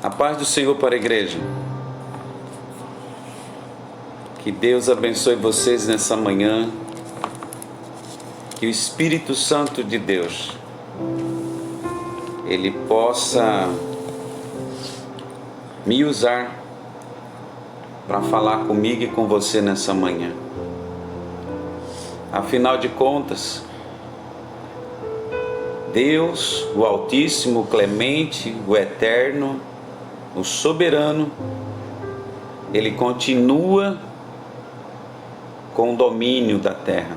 A paz do Senhor para a igreja. Que Deus abençoe vocês nessa manhã. Que o Espírito Santo de Deus, Ele possa me usar para falar comigo e com você nessa manhã. Afinal de contas, Deus, o Altíssimo, o Clemente, o Eterno, o Soberano, Ele continua com o domínio da terra.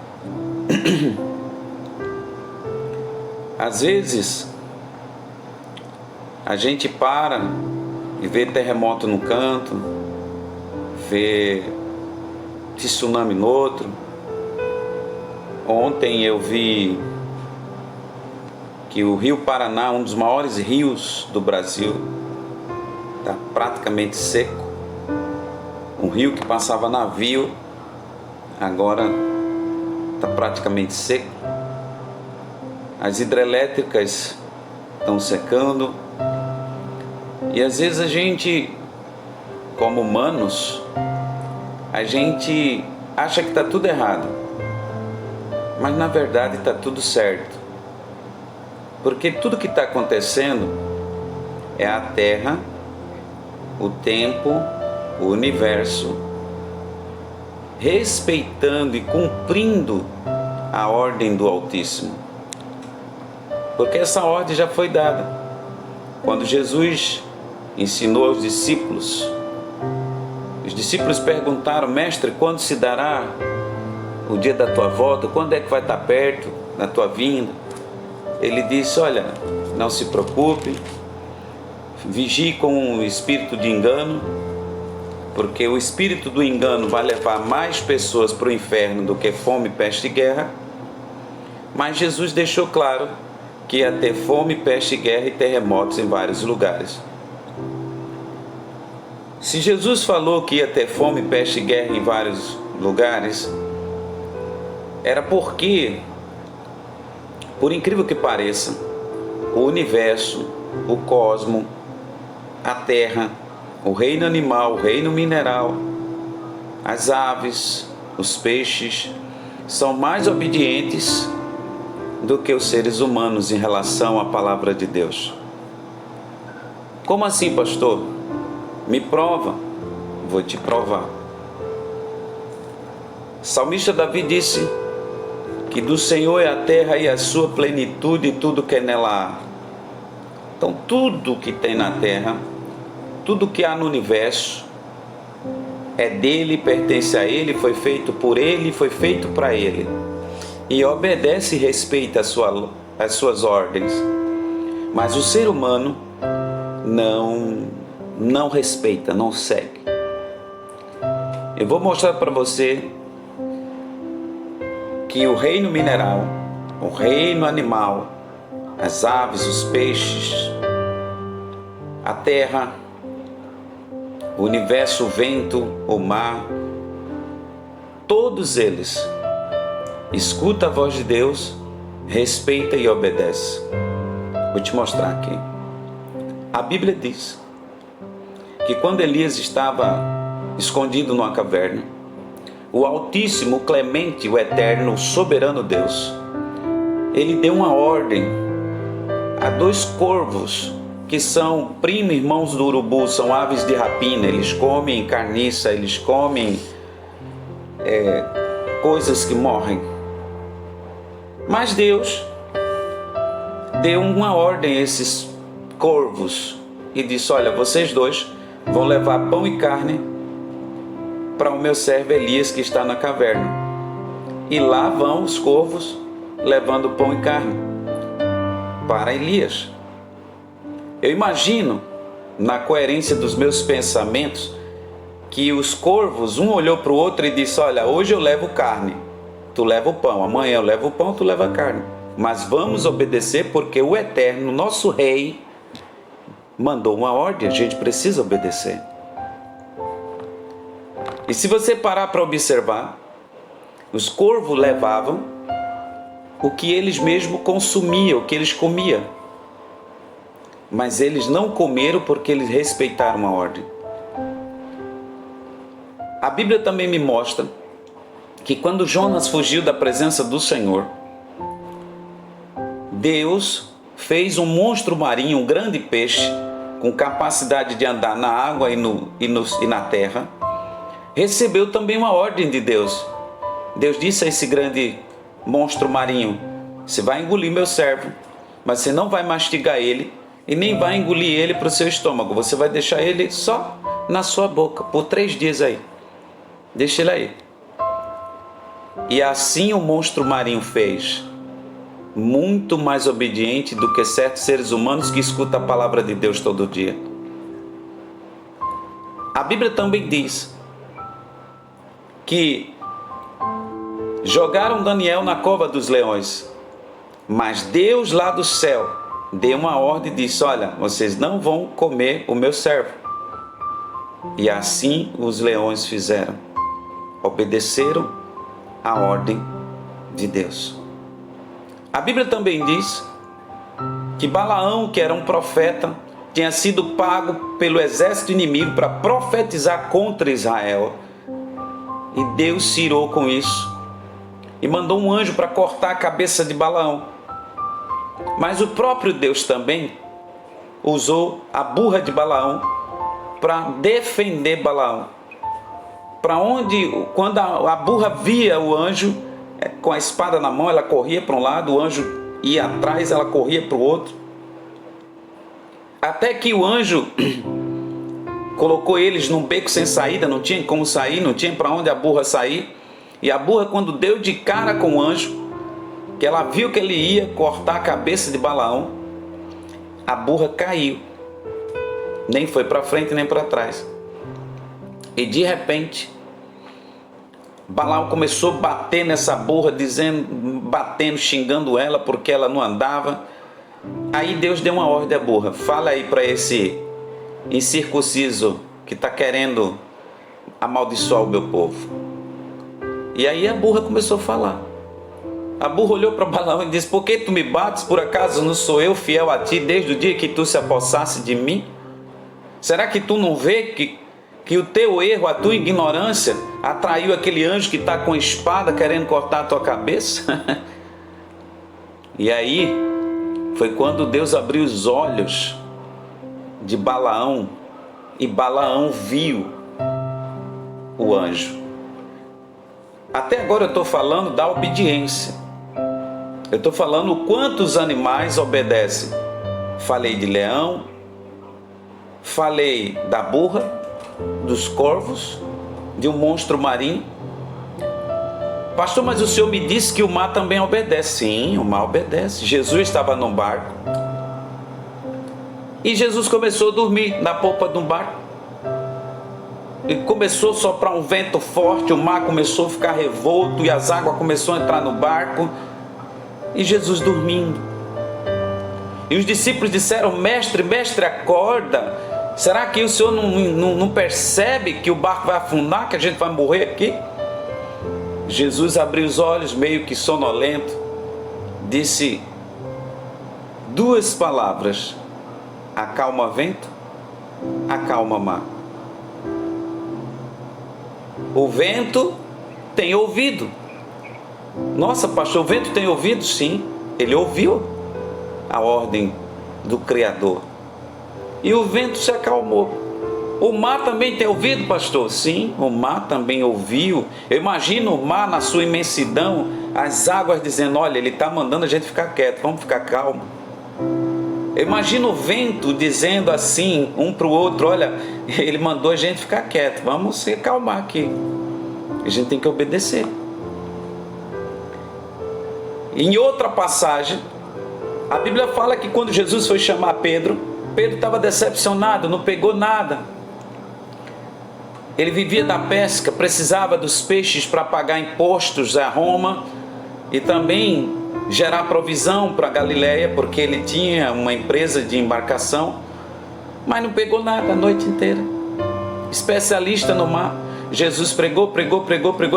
Às vezes, a gente para e vê terremoto num canto, vê tsunami no outro. Ontem eu vi que o Rio Paraná, um dos maiores rios do Brasil, está praticamente seco. Um rio que passava navio, agora está praticamente seco. As hidrelétricas estão secando. E às vezes a gente, como humanos, a gente acha que está tudo errado. Mas na verdade está tudo certo. Porque tudo que está acontecendo é a Terra, o tempo, o universo, respeitando e cumprindo a ordem do Altíssimo. Porque essa ordem já foi dada. Quando Jesus ensinou aos discípulos, os discípulos perguntaram: Mestre, quando se dará o dia da tua volta? Quando é que vai estar perto da tua vinda? Ele disse: olha, não se preocupe, vigie com o espírito de engano, porque o espírito do engano vai levar mais pessoas para o inferno do que fome, peste e guerra. Mas Jesus deixou claro que ia ter fome, peste, guerra e terremotos em vários lugares. Se Jesus falou que ia ter fome, peste e guerra em vários lugares, era porque, por incrível que pareça, o universo, o cosmo, a terra, o reino animal, o reino mineral, as aves, os peixes, são mais obedientes do que os seres humanos em relação à palavra de Deus. Como assim, pastor? Me prova. Vou te provar. O salmista Davi disse que do Senhor é a terra e a sua plenitude e tudo que nela há. Então tudo que tem na terra, tudo que há no universo, é dele, pertence a ele, foi feito por ele, foi feito para ele. E obedece e respeita as suas ordens. Mas o ser humano não respeita, não segue. Eu vou mostrar para você que o reino mineral, o reino animal, as aves, os peixes, a terra, o universo, o vento, o mar, todos eles escuta a voz de Deus, respeita e obedece. Vou te mostrar aqui. A Bíblia diz que quando Elias estava escondido numa caverna, o Altíssimo, o Clemente, o Eterno, o Soberano Deus, Ele deu uma ordem a 2 corvos, que são primo irmãos do urubu, são aves de rapina, eles comem carniça, eles comem coisas que morrem. Mas Deus deu uma ordem a esses corvos e disse: olha, vocês 2 vão levar pão e carne para o meu servo Elias, que está na caverna. E lá vão os corvos levando pão e carne para Elias. Eu imagino, na coerência dos meus pensamentos, que os corvos, um olhou para o outro e disse: olha, hoje eu levo carne, tu leva o pão, amanhã eu levo o pão, tu leva a carne. Mas vamos obedecer porque o Eterno, nosso Rei, mandou uma ordem, a gente precisa obedecer. E se você parar para observar, os corvos levavam o que eles mesmos consumiam, o que eles comiam. mas eles não comeram porque eles respeitaram a ordem. A Bíblia também me mostra que quando Jonas fugiu da presença do Senhor, Deus fez um monstro marinho, um grande peixe, com capacidade de andar na água e na terra, recebeu também uma ordem de Deus. Deus disse a esse grande monstro marinho: você vai engolir meu servo, mas você não vai mastigar ele e nem vai engolir ele para o seu estômago. Você vai deixar ele só na sua boca por 3 dias aí. Deixa ele aí. E assim o monstro marinho fez, muito mais obediente do que certos seres humanos que escutam a palavra de Deus todo dia. A Bíblia também diz que jogaram Daniel na cova dos leões, mas Deus lá do céu deu uma ordem e disse: olha, vocês não vão comer o meu servo. E assim os leões fizeram, obedeceram a ordem de Deus. A Bíblia também diz que Balaão, que era um profeta, tinha sido pago pelo exército inimigo para profetizar contra Israel. E Deus se irou com isso e mandou um anjo para cortar a cabeça de Balaão. Mas o próprio Deus também usou a burra de Balaão para defender Balaão. Quando a burra via o anjo com a espada na mão, ela corria para um lado, o anjo ia atrás, ela corria para o outro. Até que o anjo colocou eles num beco sem saída, não tinha como sair, não tinha para onde a burra sair. E a burra, quando deu de cara com o anjo, que ela viu que ele ia cortar a cabeça de Balaão, a burra caiu. Nem foi para frente nem para trás. E de repente, Balaão começou a bater nessa burra, batendo, xingando ela porque ela não andava. Aí Deus deu uma ordem à burra: fala aí para esse incircunciso que está querendo amaldiçoar o meu povo. E aí a burra começou a falar. A burra olhou para Balaão e disse: por que tu me bates? Por acaso não sou eu fiel a ti desde o dia que tu se apossasse de mim? Será que tu não vê que o teu erro, a tua ignorância atraiu aquele anjo que está com espada querendo cortar a tua cabeça? E aí foi quando Deus abriu os olhos de Balaão e Balaão viu o anjo. Até agora eu estou falando da obediência. Eu estou falando quantos animais obedecem. Falei de leão, falei da burra, dos corvos, de um monstro marinho. Pastor, mas o senhor me disse que o mar também obedece. Sim, o mar obedece. Jesus estava num barco e Jesus começou a dormir na polpa de um barco. E começou a soprar um vento forte, o mar começou a ficar revolto e as águas começaram a entrar no barco. E Jesus dormindo. E os discípulos disseram: mestre, acorda. Será que o senhor não percebe que o barco vai afundar, que a gente vai morrer aqui? Jesus abriu os olhos, meio que sonolento, disse 2 palavras: acalma vento, acalma mar. O vento tem ouvido. Nossa, pastor, o vento tem ouvido? Sim, ele ouviu a ordem do Criador. E o vento se acalmou. O mar também tem ouvido, pastor? Sim, o mar também ouviu. Eu imagino o mar na sua imensidão, as águas dizendo: olha, ele está mandando a gente ficar quieto, vamos ficar calmo. Eu imagino o vento dizendo assim, um para o outro: olha, ele mandou a gente ficar quieto, vamos se acalmar aqui. A gente tem que obedecer. Em outra passagem, a Bíblia fala que quando Jesus foi chamar Pedro, Pedro estava decepcionado, não pegou nada. Ele vivia da pesca, precisava dos peixes para pagar impostos a Roma e também gerar provisão para Galileia, porque ele tinha uma empresa de embarcação, mas não pegou nada a noite inteira. Especialista no mar. Jesus pregou,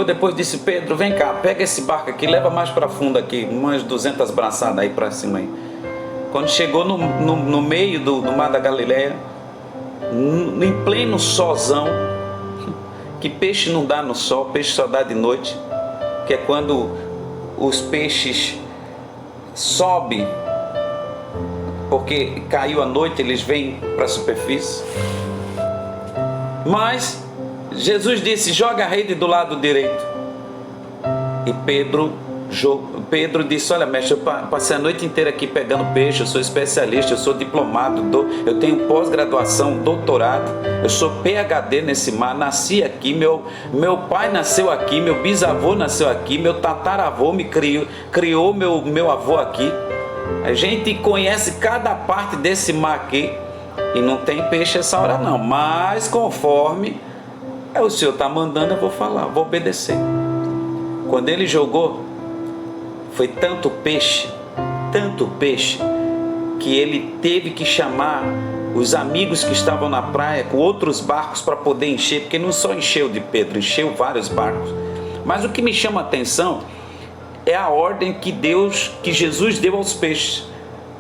depois disse: Pedro, vem cá, pega esse barco aqui, leva mais para fundo aqui, umas 200 braçadas aí para cima aí. Quando chegou no meio do mar da Galileia, em pleno solzão, que peixe não dá no sol, peixe só dá de noite, que é quando os peixes sobem, porque caiu a noite, eles vêm para a superfície. Mas Jesus disse: joga a rede do lado direito. E Pedro disse: olha, mestre, eu passei a noite inteira aqui pegando peixe, eu sou especialista, eu sou diplomado, eu tenho pós-graduação, doutorado, eu sou PhD nesse mar, nasci aqui, meu pai nasceu aqui, meu bisavô nasceu aqui, meu tataravô me criou meu avô aqui. A gente conhece cada parte desse mar aqui e não tem peixe essa hora não, mas conforme o Senhor está mandando, eu vou falar, vou obedecer. Quando ele jogou, foi tanto peixe, que ele teve que chamar os amigos que estavam na praia com outros barcos para poder encher, porque não só encheu de Pedro, encheu vários barcos. Mas o que me chama a atenção é a ordem que Jesus deu aos peixes.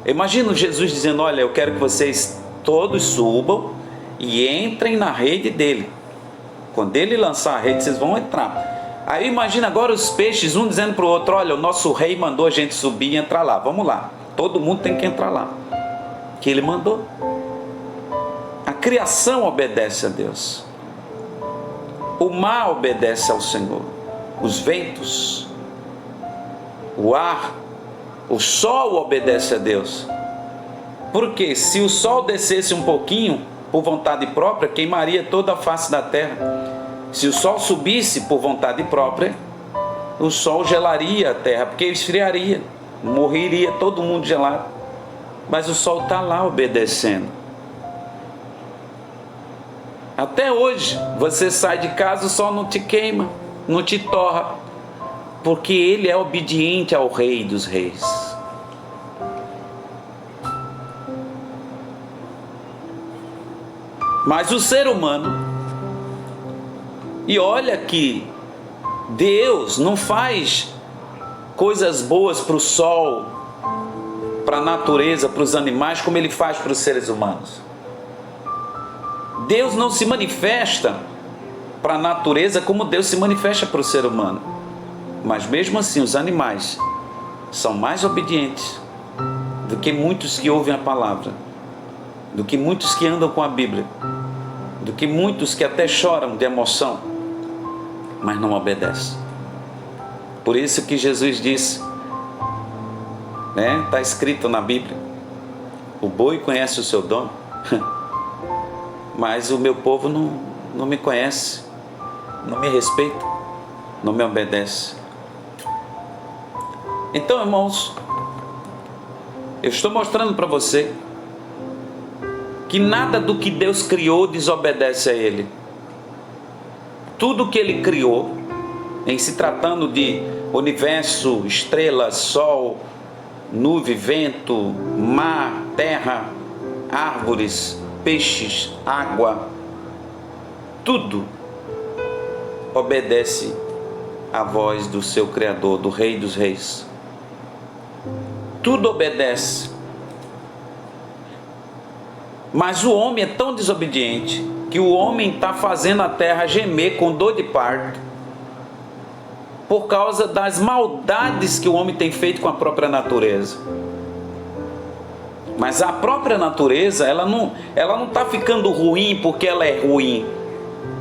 Imagina Jesus dizendo: olha, eu quero que vocês todos subam e entrem na rede dele. Quando ele lançar a rede, vocês vão entrar. Aí imagina agora os peixes, um dizendo para o outro: olha, o nosso rei mandou a gente subir e entrar lá, vamos lá. Todo mundo tem que entrar lá, que ele mandou. A criação obedece a Deus, o mar obedece ao Senhor, os ventos, o ar, o sol obedece a Deus. Porque se o sol descesse um pouquinho por vontade própria, queimaria toda a face da terra. Se o sol subisse por vontade própria, o sol gelaria a terra, porque esfriaria, morreria todo mundo gelado. Mas o sol está lá obedecendo. Até hoje, você sai de casa, o sol não te queima, não te torra, porque ele é obediente ao Rei dos Reis. Mas o ser humano, e olha que Deus não faz coisas boas para o sol, para a natureza, para os animais, como ele faz para os seres humanos. Deus não se manifesta para a natureza como Deus se manifesta para o ser humano. Mas mesmo assim os animais são mais obedientes do que muitos que ouvem a palavra, do que muitos que andam com a Bíblia, do que muitos que até choram de emoção, mas não obedecem. Por isso que Jesus disse, está escrito na Bíblia: o boi conhece o seu dono, mas o meu povo não me conhece, não me respeita, não me obedece. Então, irmãos, eu estou mostrando para você que nada do que Deus criou desobedece a Ele. Tudo que Ele criou, em se tratando de universo, estrelas, sol, nuvem, vento, mar, terra, árvores, peixes, água, tudo obedece à voz do seu Criador, do Rei dos Reis. Tudo obedece. Mas o homem é tão desobediente que o homem está fazendo a terra gemer com dor de parto por causa das maldades que o homem tem feito com a própria natureza. Mas a própria natureza, ela não está ficando ruim porque ela é ruim.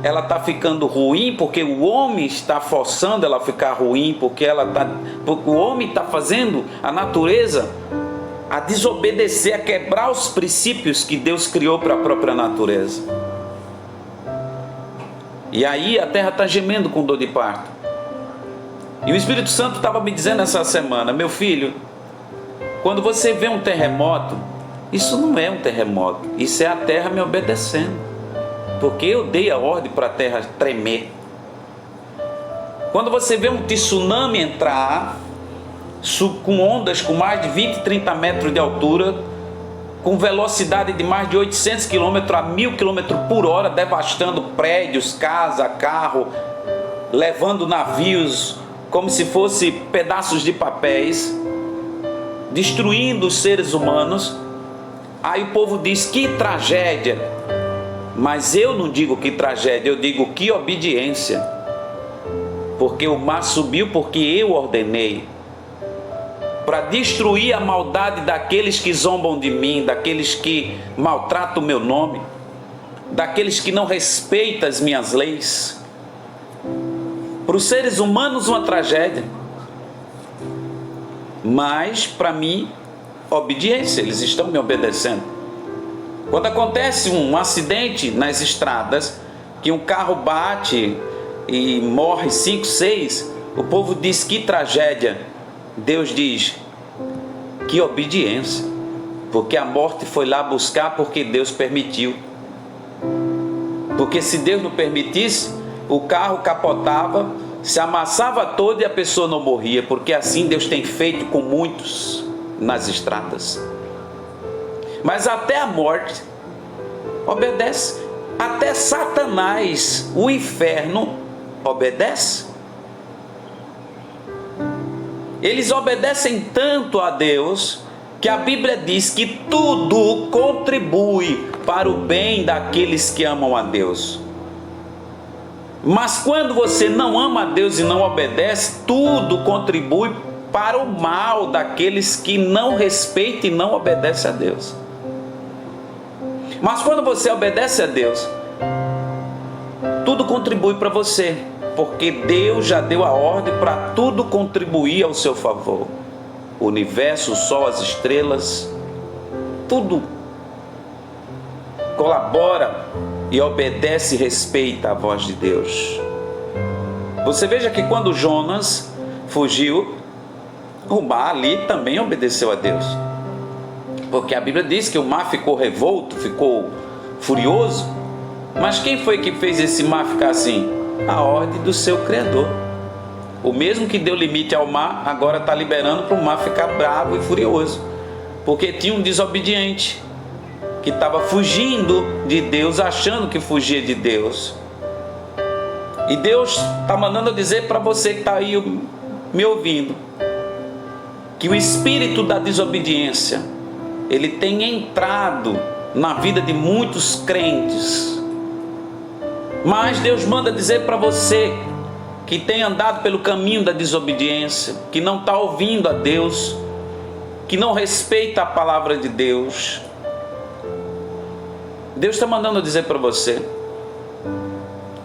Ela está ficando ruim porque o homem está forçando ela a ficar ruim, porque o homem está fazendo a natureza a desobedecer, a quebrar os princípios que Deus criou para a própria natureza. E aí a terra está gemendo com dor de parto. E o Espírito Santo estava me dizendo essa semana: meu filho, quando você vê um terremoto, isso não é um terremoto, isso é a terra me obedecendo, porque eu dei a ordem para a terra tremer. Quando você vê um tsunami entrar, com ondas com mais de 20, 30 metros de altura, com velocidade de mais de 800 km a 1000 km por hora, devastando prédios, casa, carro, levando navios como se fossem pedaços de papéis, destruindo os seres humanos. Aí o povo diz: que tragédia. Mas eu não digo que tragédia, eu digo que obediência. Porque o mar subiu porque eu ordenei, para destruir a maldade daqueles que zombam de mim, daqueles que maltratam o meu nome, daqueles que não respeitam as minhas leis. Para os seres humanos uma tragédia, mas para mim, obediência, eles estão me obedecendo. Quando acontece um acidente nas estradas, que um carro bate e morre 5, 6, o povo diz: que tragédia. Deus diz: que obediência, porque a morte foi lá buscar porque Deus permitiu. Porque se Deus não permitisse, o carro capotava, se amassava todo e a pessoa não morria, porque assim Deus tem feito com muitos nas estradas. Mas até a morte obedece, até Satanás, o inferno, obedece. Eles obedecem tanto a Deus que a Bíblia diz que tudo contribui para o bem daqueles que amam a Deus. Mas quando você não ama a Deus e não obedece, tudo contribui para o mal daqueles que não respeitam e não obedecem a Deus. Mas quando você obedece a Deus, tudo contribui para você, porque Deus já deu a ordem para tudo contribuir ao seu favor. O universo, o sol, as estrelas, tudo colabora e obedece e respeita a voz de Deus. Você veja que quando Jonas fugiu, o mar ali também obedeceu a Deus. Porque a Bíblia diz que o mar ficou revolto, ficou furioso. Mas quem foi que fez esse mar ficar assim? A ordem do seu Criador. O mesmo que deu limite ao mar, agora está liberando para o mar ficar bravo e furioso. Porque tinha um desobediente que estava fugindo de Deus, achando que fugia de Deus. E Deus está mandando eu dizer para você que está aí me ouvindo, que o espírito da desobediência, ele tem entrado na vida de muitos crentes. Mas Deus manda dizer para você que tem andado pelo caminho da desobediência, que não está ouvindo a Deus, que não respeita a palavra de Deus. Deus está mandando dizer para você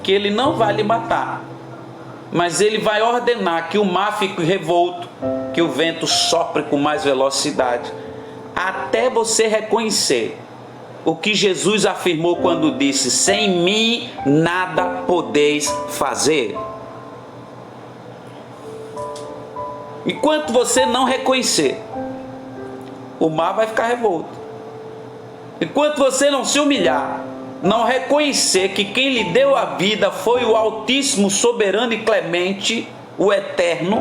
que Ele não vai lhe matar, mas Ele vai ordenar que o mar fique revolto, que o vento sopre com mais velocidade, até você reconhecer o que Jesus afirmou quando disse: sem mim nada podeis fazer. Enquanto você não reconhecer, o mar vai ficar revolto. Enquanto você não se humilhar, não reconhecer que quem lhe deu a vida foi o Altíssimo, soberano e clemente, o Eterno,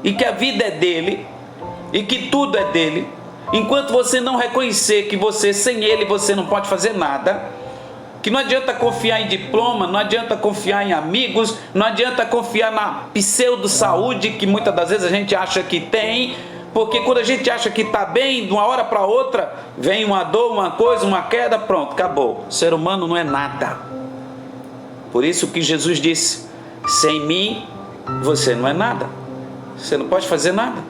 e que a vida é dele, e que tudo é dele, enquanto você não reconhecer que você, sem ele, você não pode fazer nada, que não adianta confiar em diploma, não adianta confiar em amigos, não adianta confiar na pseudo-saúde que muitas das vezes a gente acha que tem, porque quando a gente acha que está bem, de uma hora para outra, vem uma dor, uma coisa, uma queda, pronto, acabou. O ser humano não é nada. Por isso que Jesus disse: sem mim, você não é nada. Você não pode fazer nada.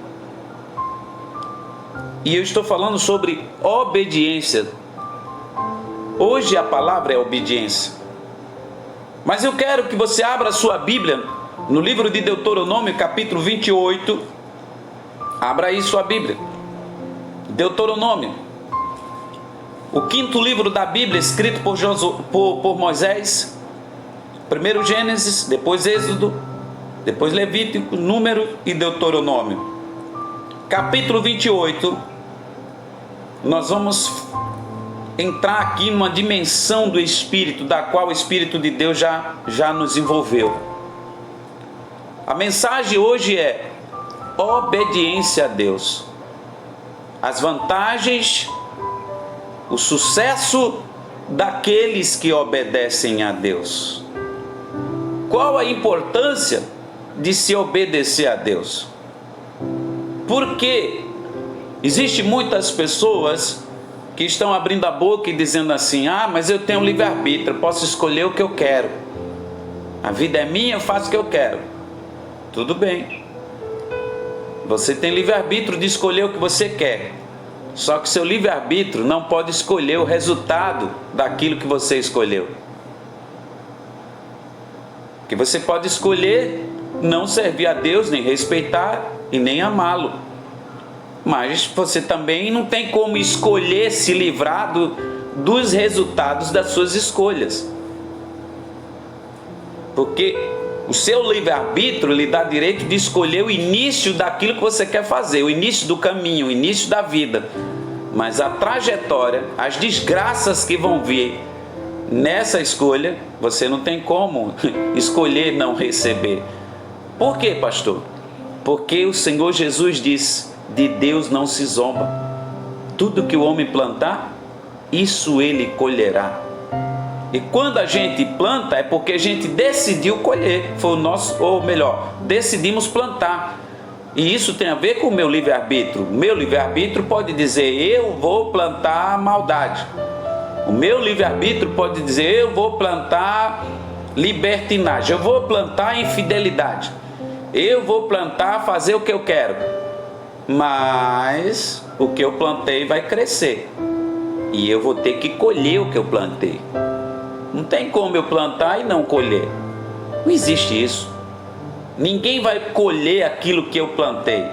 E eu estou falando sobre obediência. Hoje a palavra é obediência. Mas eu quero que você abra a sua Bíblia no livro de Deuteronômio, capítulo 28. Abra aí sua Bíblia. Deuteronômio, o quinto livro da Bíblia, escrito por Moisés. Primeiro Gênesis, depois Êxodo, depois Levítico, Número e Deuteronômio. Capítulo 28. Nós vamos entrar aqui numa dimensão do Espírito, da qual o Espírito de Deus já nos envolveu. A mensagem hoje é obediência a Deus. As vantagens, o sucesso daqueles que obedecem a Deus. Qual a importância de se obedecer a Deus? Por que Existem muitas pessoas que estão abrindo a boca e dizendo assim: ah, mas eu tenho livre-arbítrio, eu posso escolher o que eu quero. A vida é minha, eu faço o que eu quero. Tudo bem. Você tem livre-arbítrio de escolher o que você quer. Só que seu livre-arbítrio não pode escolher o resultado daquilo que você escolheu. Porque você pode escolher não servir a Deus, nem respeitar e nem amá-lo. Mas você também não tem como escolher se livrar dos resultados das suas escolhas. Porque o seu livre-arbítrio lhe dá direito de escolher o início daquilo que você quer fazer, o início do caminho, o início da vida. Mas a trajetória, as desgraças que vão vir nessa escolha, você não tem como escolher não receber. Por quê, pastor? Porque o Senhor Jesus disse: de Deus não se zomba. Tudo que o homem plantar, isso ele colherá. E quando a gente planta, é porque a gente decidiu colher. Foi o nosso, ou melhor, decidimos plantar. E isso tem a ver com o meu livre-arbítrio. O meu livre-arbítrio pode dizer: eu vou plantar maldade. O meu livre-arbítrio pode dizer: eu vou plantar libertinagem. Eu vou plantar infidelidade. Eu vou plantar fazer o que eu quero. Mas o que eu plantei vai crescer. E eu vou ter que colher o que eu plantei. Não tem como eu plantar e não colher. Não existe isso. Ninguém vai colher aquilo que eu plantei.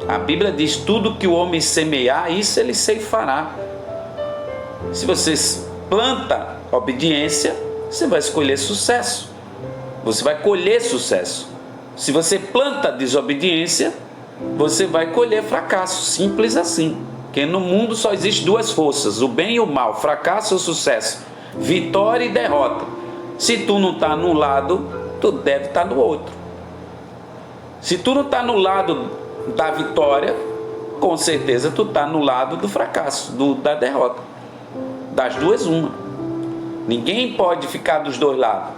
A Bíblia diz: tudo que o homem semear, isso ele ceifará. Se você planta obediência, você vai escolher sucesso. Você vai colher sucesso. Se você planta desobediência, você vai colher fracasso. Simples assim. Porque no mundo só existe duas forças: o bem e o mal, fracasso ou sucesso, vitória e derrota. Se tu não está num lado, tu deve estar no outro. Se tu não está no lado da vitória, com certeza tu está no lado do fracasso, da derrota. Das duas, uma. Ninguém pode ficar dos dois lados.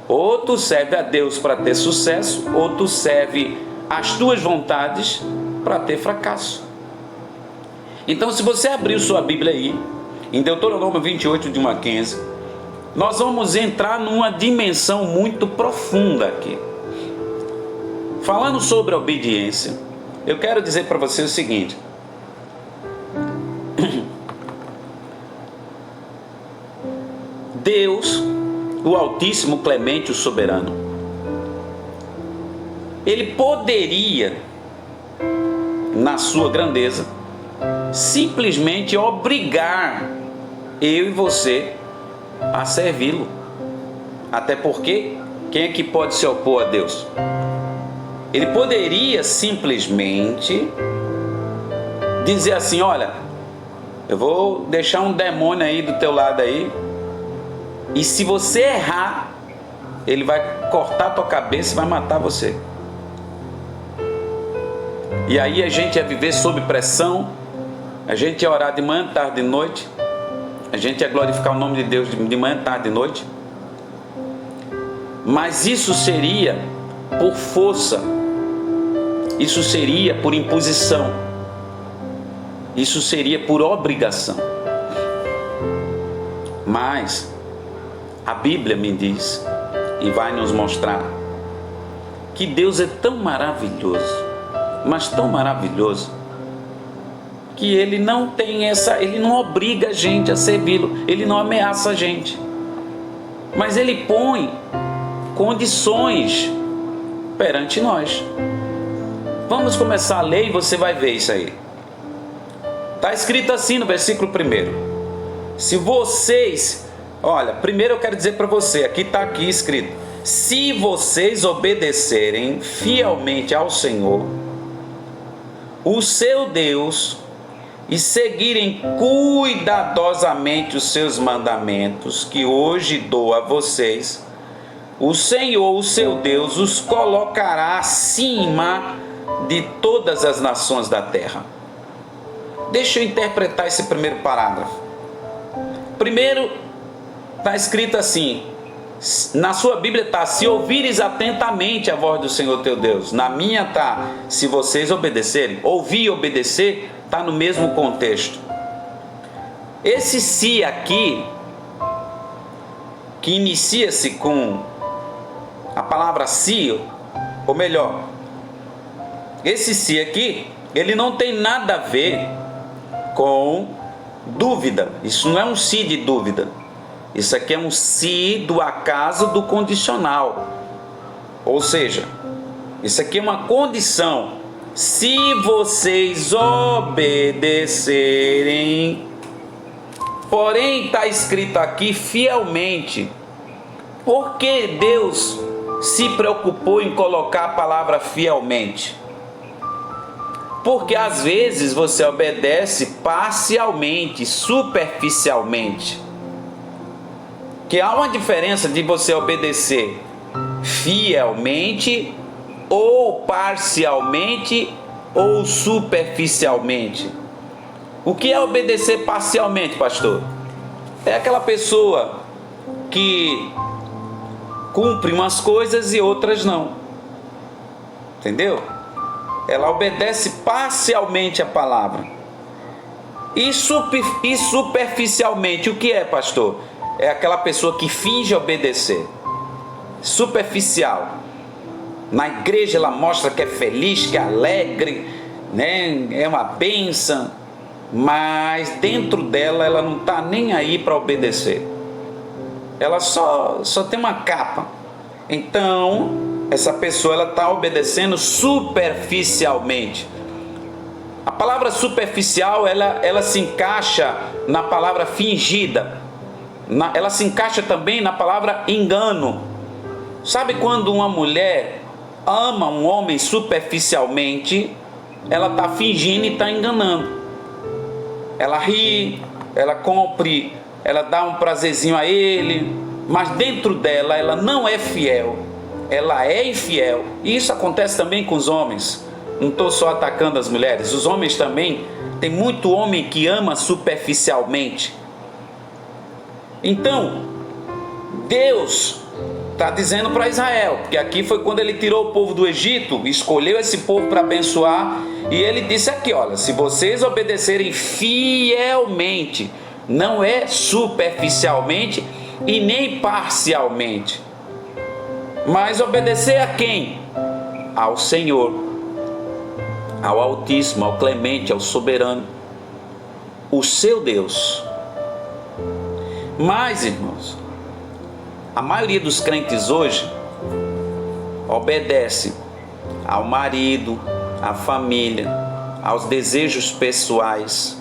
Ou tu serve a Deus para ter sucesso, ou tu serve as tuas vontades para ter fracasso. Então, se você abrir sua Bíblia aí, em Deuteronômio 28, de 1 a 15, nós vamos entrar numa dimensão muito profunda aqui. Falando sobre a obediência, eu quero dizer para você o seguinte: Deus, o Altíssimo, Clemente, o Soberano, Ele poderia, na sua grandeza, simplesmente obrigar eu e você a servi-lo. Até porque, quem é que pode se opor a Deus? Ele poderia simplesmente dizer assim: olha, eu vou deixar um demônio aí do teu lado aí, e se você errar, ele vai cortar a tua cabeça e vai matar você. E aí a gente ia viver sob pressão, a gente ia orar de manhã, tarde e noite, a gente ia glorificar o nome de Deus de manhã, tarde e noite. Mas isso seria por força, isso seria por imposição, isso seria por obrigação. Mas a Bíblia me diz e vai nos mostrar que Deus é tão maravilhoso, mas tão maravilhoso, que Ele não tem Ele não obriga a gente a servi-lo, Ele não ameaça a gente, mas Ele põe condições perante nós. Vamos começar a ler e você vai ver isso aí. Está escrito assim no versículo 1: se vocês, olha, primeiro eu quero dizer para você, aqui está escrito: se vocês obedecerem fielmente ao Senhor, o seu Deus, e seguirem cuidadosamente os seus mandamentos, que hoje dou a vocês, o Senhor, o seu Deus, os colocará acima de todas as nações da terra. Deixa eu interpretar esse primeiro parágrafo. Primeiro, está escrito assim, na sua Bíblia está: se ouvires atentamente a voz do Senhor teu Deus. Na minha está: se vocês obedecerem. Ouvir e obedecer está no mesmo contexto. Esse se aqui, que inicia-se com a palavra se, ou melhor, esse se aqui, ele não tem nada a ver com dúvida. Isso não é um se de dúvida. Isso aqui é um se do acaso do condicional. Ou seja, isso aqui é uma condição. Se vocês obedecerem. Porém, está escrito aqui fielmente. Por que Deus se preocupou em colocar a palavra fielmente? Porque às vezes você obedece parcialmente, superficialmente. Que há uma diferença de você obedecer fielmente, ou parcialmente, ou superficialmente. O que é obedecer parcialmente, pastor? É aquela pessoa que cumpre umas coisas e outras não. Entendeu? Ela obedece parcialmente a palavra. E superficialmente, o que é, pastor? É aquela pessoa que finge obedecer. Superficial. Na igreja ela mostra que é feliz, que é alegre, né? É uma bênção, mas dentro dela ela não está nem aí para obedecer. Ela só tem uma capa. Então, essa pessoa ela está obedecendo superficialmente. A palavra superficial ela se encaixa na palavra fingida. Ela se encaixa também na palavra engano. Sabe quando uma mulher ama um homem superficialmente, ela está fingindo e está enganando. Ela ri, ela compre, ela dá um prazerzinho a ele, mas dentro dela ela não é fiel, ela é infiel. E isso acontece também com os homens. Não estou só atacando as mulheres, os homens também. Tem muito homem que ama superficialmente. Então, Deus está dizendo para Israel, porque aqui foi quando ele tirou o povo do Egito, escolheu esse povo para abençoar, e ele disse aqui, olha, se vocês obedecerem fielmente, não é superficialmente e nem parcialmente, mas obedecer a quem? Ao Senhor, ao Altíssimo, ao Clemente, ao Soberano, o seu Deus. Mas, irmãos, a maioria dos crentes hoje obedece ao marido, à família, aos desejos pessoais.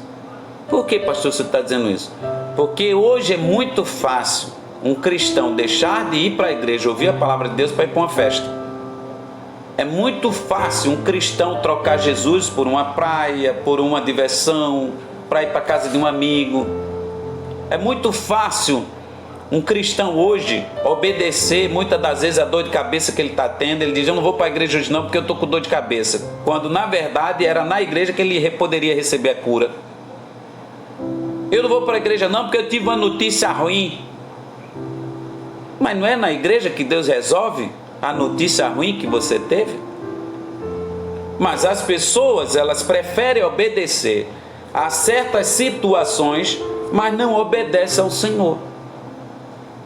Por que, pastor, você está dizendo isso? Porque hoje é muito fácil um cristão deixar de ir para a igreja, ouvir a palavra de Deus para ir para uma festa. É muito fácil um cristão trocar Jesus por uma praia, por uma diversão, para ir para a casa de um amigo. É muito fácil um cristão hoje obedecer muitas das vezes a dor de cabeça que ele está tendo. Ele diz, eu não vou para a igreja hoje não porque eu estou com dor de cabeça, quando na verdade era na igreja que ele poderia receber a cura. Eu não vou para a igreja não porque eu tive uma notícia ruim. Mas não é na igreja que Deus resolve a notícia ruim que você teve? Mas as pessoas, elas preferem obedecer a certas situações, mas não obedecem ao Senhor.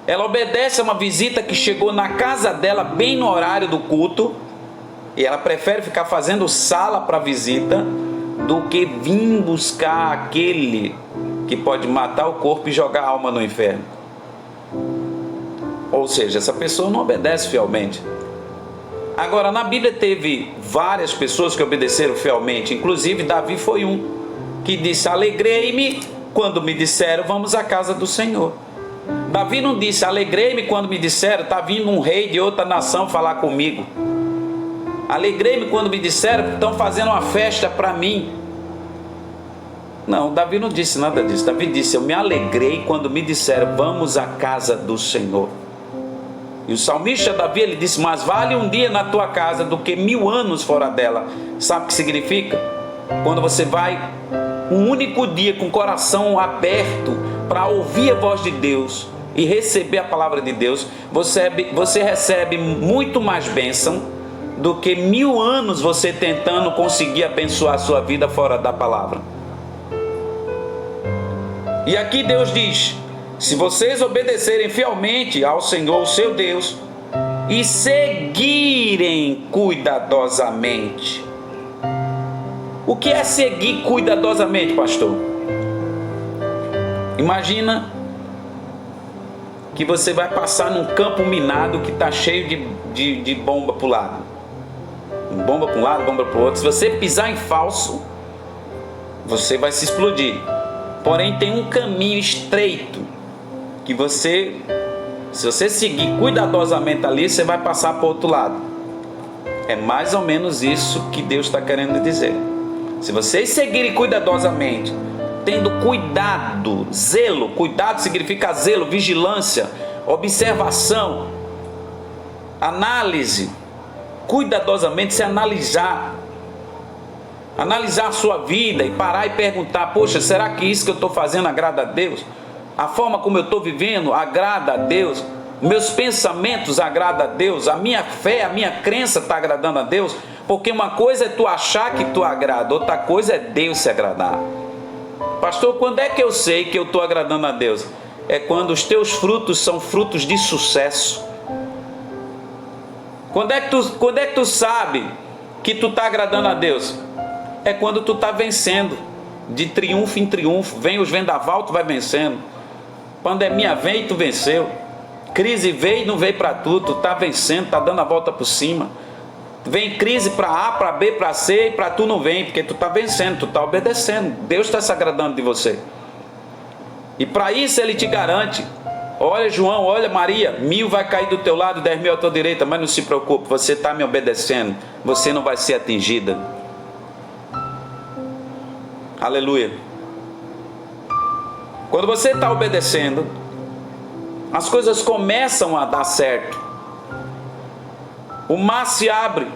Ela obedece a uma visita que chegou na casa dela bem no horário do culto, e ela prefere ficar fazendo sala para visita do que vir buscar aquele que pode matar o corpo e jogar a alma no inferno. Ou seja, essa pessoa não obedece fielmente. Agora, na Bíblia teve várias pessoas que obedeceram fielmente, inclusive Davi foi um, que disse, alegrei-me quando me disseram, vamos à casa do Senhor. Davi não disse, alegrei-me quando me disseram, está vindo um rei de outra nação falar comigo. Alegrei-me quando me disseram, estão fazendo uma festa para mim. Não, Davi não disse nada disso. Davi disse, eu me alegrei quando me disseram, vamos à casa do Senhor. E o salmista Davi, ele disse, mas vale um dia na tua casa do que 1000 anos fora dela. Sabe o que significa? Quando você vai um único dia com o coração aberto para ouvir a voz de Deus e receber a palavra de Deus, você recebe muito mais bênção do que 1000 anos você tentando conseguir abençoar a sua vida fora da palavra. E aqui Deus diz: se vocês obedecerem fielmente ao Senhor, seu Deus, e seguirem cuidadosamente. O que é seguir cuidadosamente, pastor? Imagina que você vai passar num campo minado que está cheio de bomba para o lado. Bomba para um lado, bomba para o outro. Se você pisar em falso, você vai se explodir. Porém, tem um caminho estreito que se você seguir cuidadosamente ali, você vai passar para o outro lado. É mais ou menos isso que Deus está querendo dizer. Se vocês seguirem cuidadosamente, tendo cuidado, zelo, cuidado significa zelo, vigilância, observação, análise, cuidadosamente se analisar a sua vida e parar e perguntar: poxa, será que isso que eu estou fazendo agrada a Deus? A forma como eu estou vivendo agrada a Deus? Meus pensamentos agradam a Deus? A minha fé, a minha crença está agradando a Deus? Porque uma coisa é tu achar que tu agrada, outra coisa é Deus se agradar. Pastor, quando é que eu sei que eu estou agradando a Deus? É quando os teus frutos são frutos de sucesso. Quando é que tu sabe que tu está agradando a Deus? É quando tu está vencendo, de triunfo em triunfo. Vem os vendaval, tu vai vencendo. Pandemia vem e tu venceu. Crise veio e não veio para tu, tu está vencendo, está dando a volta por cima. Vem crise para A, para B, para C, e para tu não vem, porque tu está vencendo, tu está obedecendo. Deus está se agradando de você. E para isso Ele te garante: olha João, olha Maria, 1000 vai cair do teu lado, 10.000 à tua direita, mas não se preocupe, você está me obedecendo, você não vai ser atingida. Aleluia. Quando você está obedecendo, as coisas começam a dar certo. O mar se abre.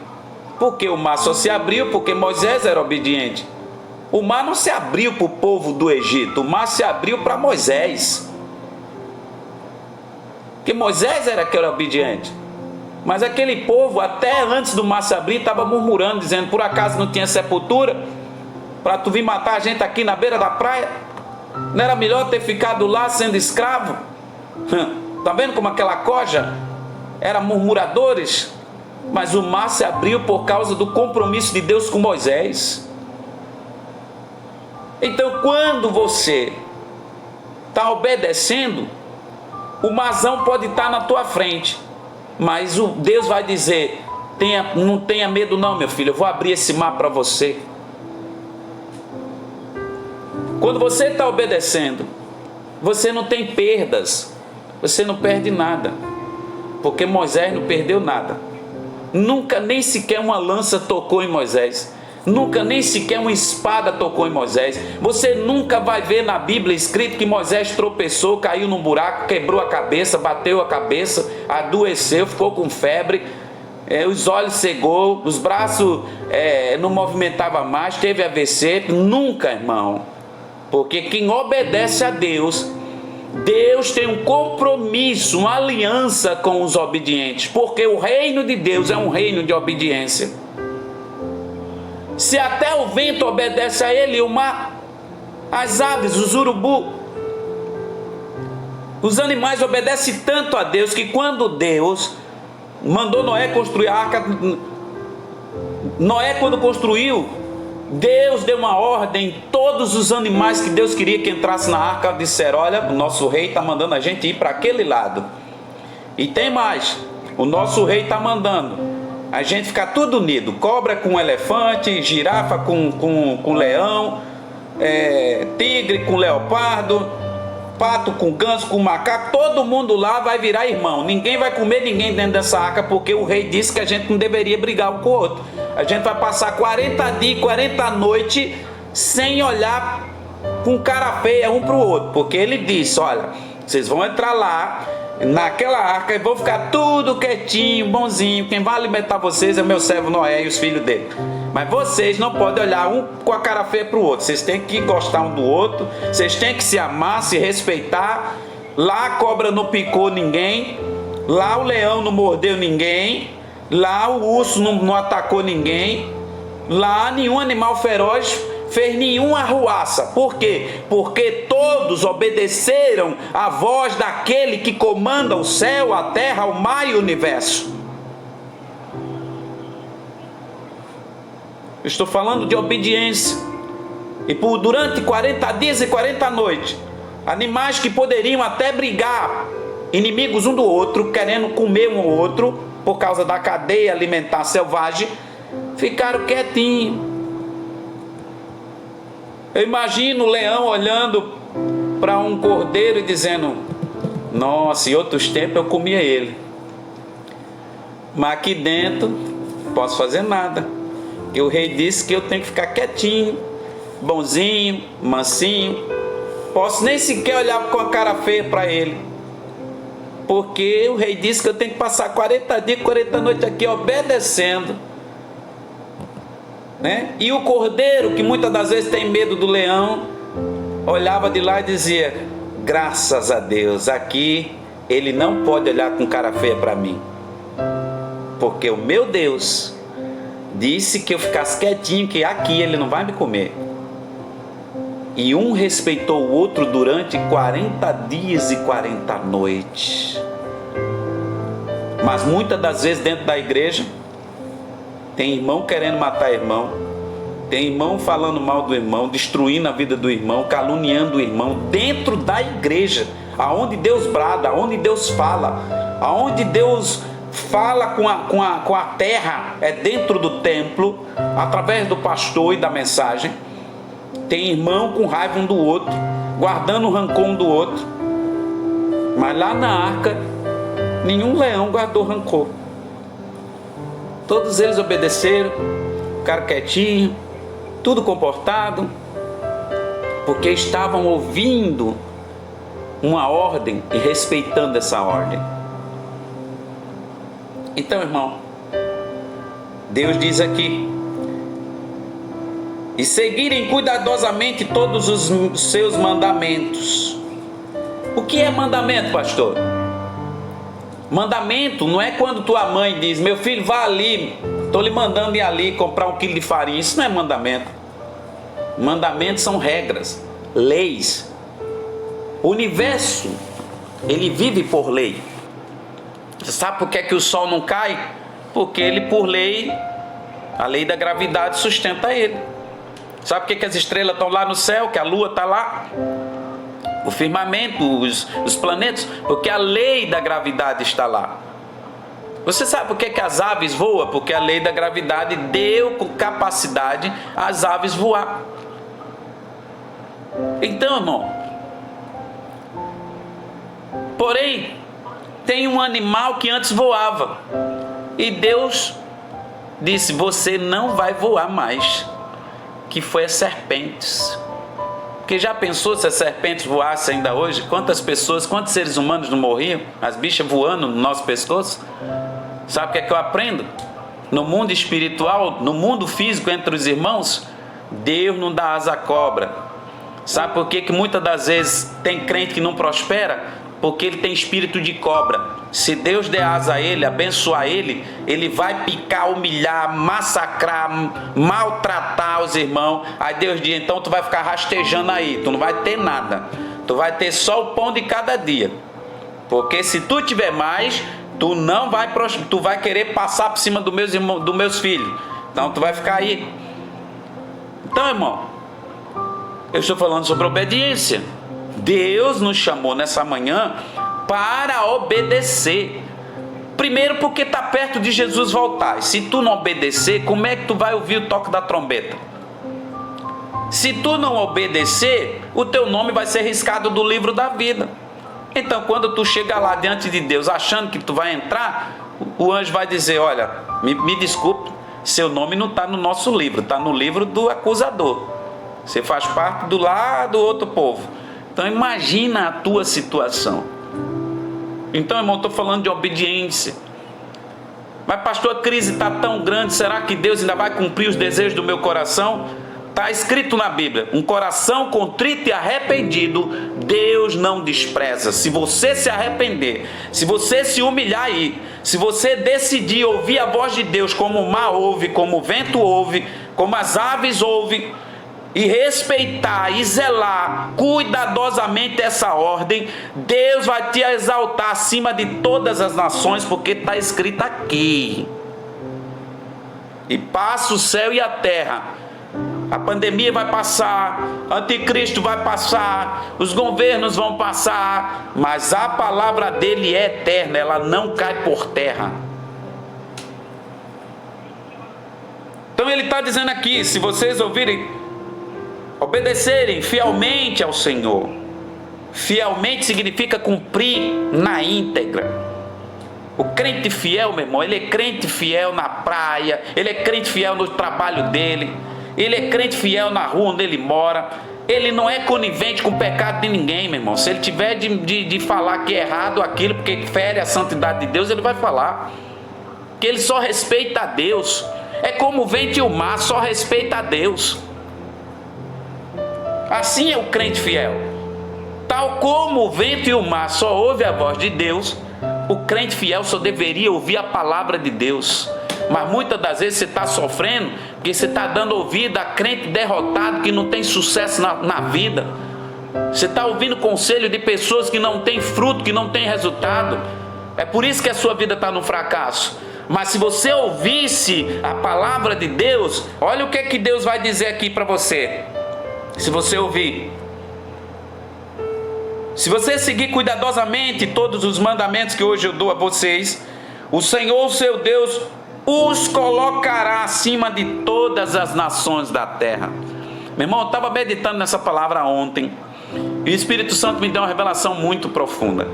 Por que o mar só se abriu? Porque Moisés era obediente. O mar não se abriu para o povo do Egito, o mar se abriu para Moisés. Porque Moisés era que era obediente. Mas aquele povo, até antes do mar se abrir, estava murmurando, dizendo: por acaso não tinha sepultura para tu vir matar a gente aqui na beira da praia? Não era melhor ter ficado lá sendo escravo? Está vendo como aquela coja era murmuradores? Mas o mar se abriu por causa do compromisso de Deus com Moisés. Então, quando você está obedecendo, o marzão pode estar na tua frente, mas Deus vai dizer: não tenha medo não, meu filho, eu vou abrir esse mar para você. Quando você está obedecendo, você não tem perdas, você não perde nada, porque Moisés não perdeu nada. Nunca nem sequer uma lança tocou em Moisés. Nunca nem sequer uma espada tocou em Moisés. Você nunca vai ver na Bíblia escrito que Moisés tropeçou, caiu num buraco, quebrou a cabeça, bateu a cabeça, adoeceu, ficou com febre, os olhos cegou, os braços não movimentavam mais, teve AVC. Nunca, irmão. Porque quem obedece a Deus, Deus tem um compromisso, uma aliança com os obedientes, porque o reino de Deus é um reino de obediência. Se até o vento obedece a Ele, o mar, as aves, os urubus, os animais obedecem tanto a Deus que quando Deus mandou Noé construir a arca, Noé, quando construiu, Deus deu uma ordem, todos os animais que Deus queria que entrasse na arca disseram: olha, o nosso rei está mandando a gente ir para aquele lado. E tem mais, o nosso rei está mandando a gente ficar tudo unido: cobra com elefante, girafa com leão, tigre com leopardo, pato com ganso, com macaco. Todo mundo lá vai virar irmão, ninguém vai comer ninguém dentro dessa arca, porque o rei disse que a gente não deveria brigar um com o outro. A gente vai passar 40 dias e 40 noites sem olhar com cara feia um para o outro, porque ele disse: olha, vocês vão entrar lá naquela arca e vão ficar tudo quietinho, bonzinho, quem vai alimentar vocês é meu servo Noé e os filhos dele, mas vocês não podem olhar um com a cara feia para o outro, vocês têm que gostar um do outro, vocês têm que se amar, se respeitar. Lá a cobra não picou ninguém, lá o leão não mordeu ninguém, Lá o urso não atacou ninguém. Lá nenhum animal feroz fez nenhuma arruaça. Por quê? Porque todos obedeceram à voz daquele que comanda o céu, a terra, o mar e o universo. Eu estou falando de obediência. E durante 40 dias e 40 noites, animais que poderiam até brigar, inimigos um do outro, querendo comer um ao outro, por causa da cadeia alimentar selvagem, ficaram quietinhos. Eu imagino o leão olhando para um cordeiro e dizendo: nossa, em outros tempos eu comia ele, mas aqui dentro não posso fazer nada. E o rei disse que eu tenho que ficar quietinho, bonzinho, mansinho. Posso nem sequer olhar com a cara feia para ele, porque o rei disse que eu tenho que passar 40 dias, 40 noites aqui obedecendo, né? E o cordeiro, que muitas das vezes tem medo do leão, olhava de lá e dizia: graças a Deus, aqui ele não pode olhar com cara feia para mim, porque o meu Deus disse que eu ficasse quietinho, que aqui ele não vai me comer. E um respeitou o outro durante 40 dias e 40 noites. Mas muitas das vezes dentro da igreja tem irmão querendo matar irmão, tem irmão falando mal do irmão, destruindo a vida do irmão, caluniando o irmão dentro da igreja, aonde Deus brada, aonde Deus fala, aonde Deus fala com a terra, é dentro do templo, através do pastor e da mensagem. Tem irmão com raiva um do outro, guardando o rancor um do outro. Mas lá na arca, nenhum leão guardou rancor. Todos eles obedeceram, ficaram quietinhos, tudo comportado, porque estavam ouvindo uma ordem e respeitando essa ordem. Então, irmão, Deus diz aqui: e seguirem cuidadosamente todos os seus mandamentos. O que é mandamento, pastor? Mandamento não é quando tua mãe diz: meu filho, vá ali, estou lhe mandando ir ali comprar 1 quilo de farinha. Isso não é mandamento. Mandamentos são regras, leis. O universo, ele vive por lei. Você sabe por que o sol não cai? Porque ele, por lei, a lei da gravidade sustenta ele. Sabe por que as estrelas estão lá no céu, que a lua está lá? O firmamento, os planetas, porque a lei da gravidade está lá. Você sabe por que as aves voam? Porque a lei da gravidade deu capacidade às aves voar. Então, irmão, porém, tem um animal que antes voava, e Deus disse: você não vai voar mais, que foi as serpentes. Porque já pensou se as serpentes voassem ainda hoje? Quantas pessoas, quantos seres humanos não morriam? As bichas voando no nosso pescoço? Sabe o que é que eu aprendo? No mundo espiritual, no mundo físico entre os irmãos, Deus não dá asa à cobra. Sabe por que muitas das vezes tem crente que não prospera? Porque ele tem espírito de cobra. Se Deus der asa a ele, abençoar ele, ele vai picar, humilhar, massacrar, maltratar os irmãos. Aí Deus diz: então tu vai ficar rastejando aí, tu não vai ter nada, tu vai ter só o pão de cada dia. Porque se tu tiver mais, tu não vai, tu vai querer passar por cima dos meus irmãos, dos meus filhos. Então tu vai ficar aí. Então, irmão, eu estou falando sobre obediência. Deus nos chamou nessa manhã para obedecer. Primeiro, porque está perto de Jesus voltar. Se tu não obedecer, como é que tu vai ouvir o toque da trombeta? Se tu não obedecer, o teu nome vai ser riscado do livro da vida. Então, quando tu chega lá diante de Deus achando que tu vai entrar, o anjo vai dizer: olha, me desculpe, seu nome não está no nosso livro, está no livro do acusador. Você faz parte do lado do outro povo. Então imagina a tua situação. Então, irmão, estou falando de obediência. Mas pastor, a crise está tão grande, será que Deus ainda vai cumprir os desejos do meu coração? Está escrito na Bíblia: um coração contrito e arrependido, Deus não despreza. Se você se arrepender, se você se humilhar aí, Se você decidir ouvir a voz de Deus como o mar ouve, como o vento ouve, como as aves ouvem, e respeitar e zelar cuidadosamente essa ordem, Deus vai te exaltar acima de todas as nações, porque está escrito aqui. E passa o céu e a terra. A pandemia vai passar, anticristo vai passar, os governos vão passar, mas a palavra dele é eterna, ela não cai por terra. Então ele está dizendo aqui, se vocês ouvirem, obedecerem fielmente ao Senhor. Fielmente significa cumprir na íntegra. O crente fiel, meu irmão, ele é crente fiel na praia, ele é crente fiel no trabalho dele, ele é crente fiel na rua onde ele mora. Ele não é conivente com o pecado de ninguém, meu irmão. Se ele tiver de falar que é errado aquilo, porque fere a santidade de Deus, ele vai falar. Que ele só respeita a Deus. É como o vento e o mar, só respeita a Deus. Assim é o crente fiel. Tal como o vento e o mar só ouve a voz de Deus, o crente fiel só deveria ouvir a palavra de Deus. Mas muitas das vezes você está sofrendo porque você está dando ouvido a crente derrotado que não tem sucesso na vida. Você está ouvindo conselho de pessoas que não têm fruto, que não têm resultado. É por isso que a sua vida está no fracasso. Mas se você ouvisse a palavra de Deus, olha o que é que Deus vai dizer aqui para você. Se você ouvir, se você seguir cuidadosamente todos os mandamentos que hoje eu dou a vocês, o Senhor, seu Deus, os colocará acima de todas as nações da terra. Meu irmão, eu estava meditando nessa palavra ontem, e o Espírito Santo me deu uma revelação muito profunda.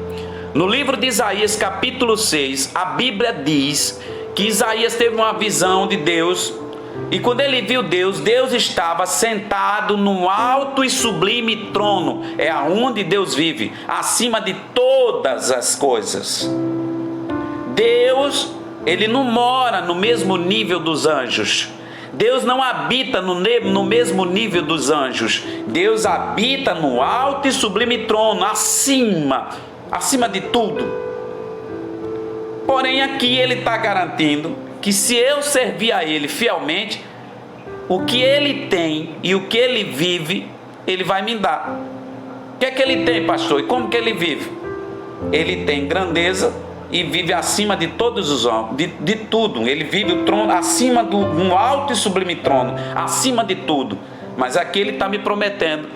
No livro de Isaías, capítulo 6, a Bíblia diz que Isaías teve uma visão de Deus, e quando ele viu Deus, Deus estava sentado num alto e sublime trono. É aonde Deus vive, acima de todas as coisas. Deus, ele não mora no mesmo nível dos anjos. Deus não habita no mesmo nível dos anjos. Deus habita no alto e sublime trono, acima de tudo. Porém aqui ele está garantindo que se eu servir a ele fielmente, o que ele tem e o que ele vive, ele vai me dar. O que é que ele tem, pastor? E como que ele vive? Ele tem grandeza e vive acima de todos os homens, de tudo. Ele vive o trono acima um alto e sublime trono, acima de tudo. Mas aqui ele está me prometendo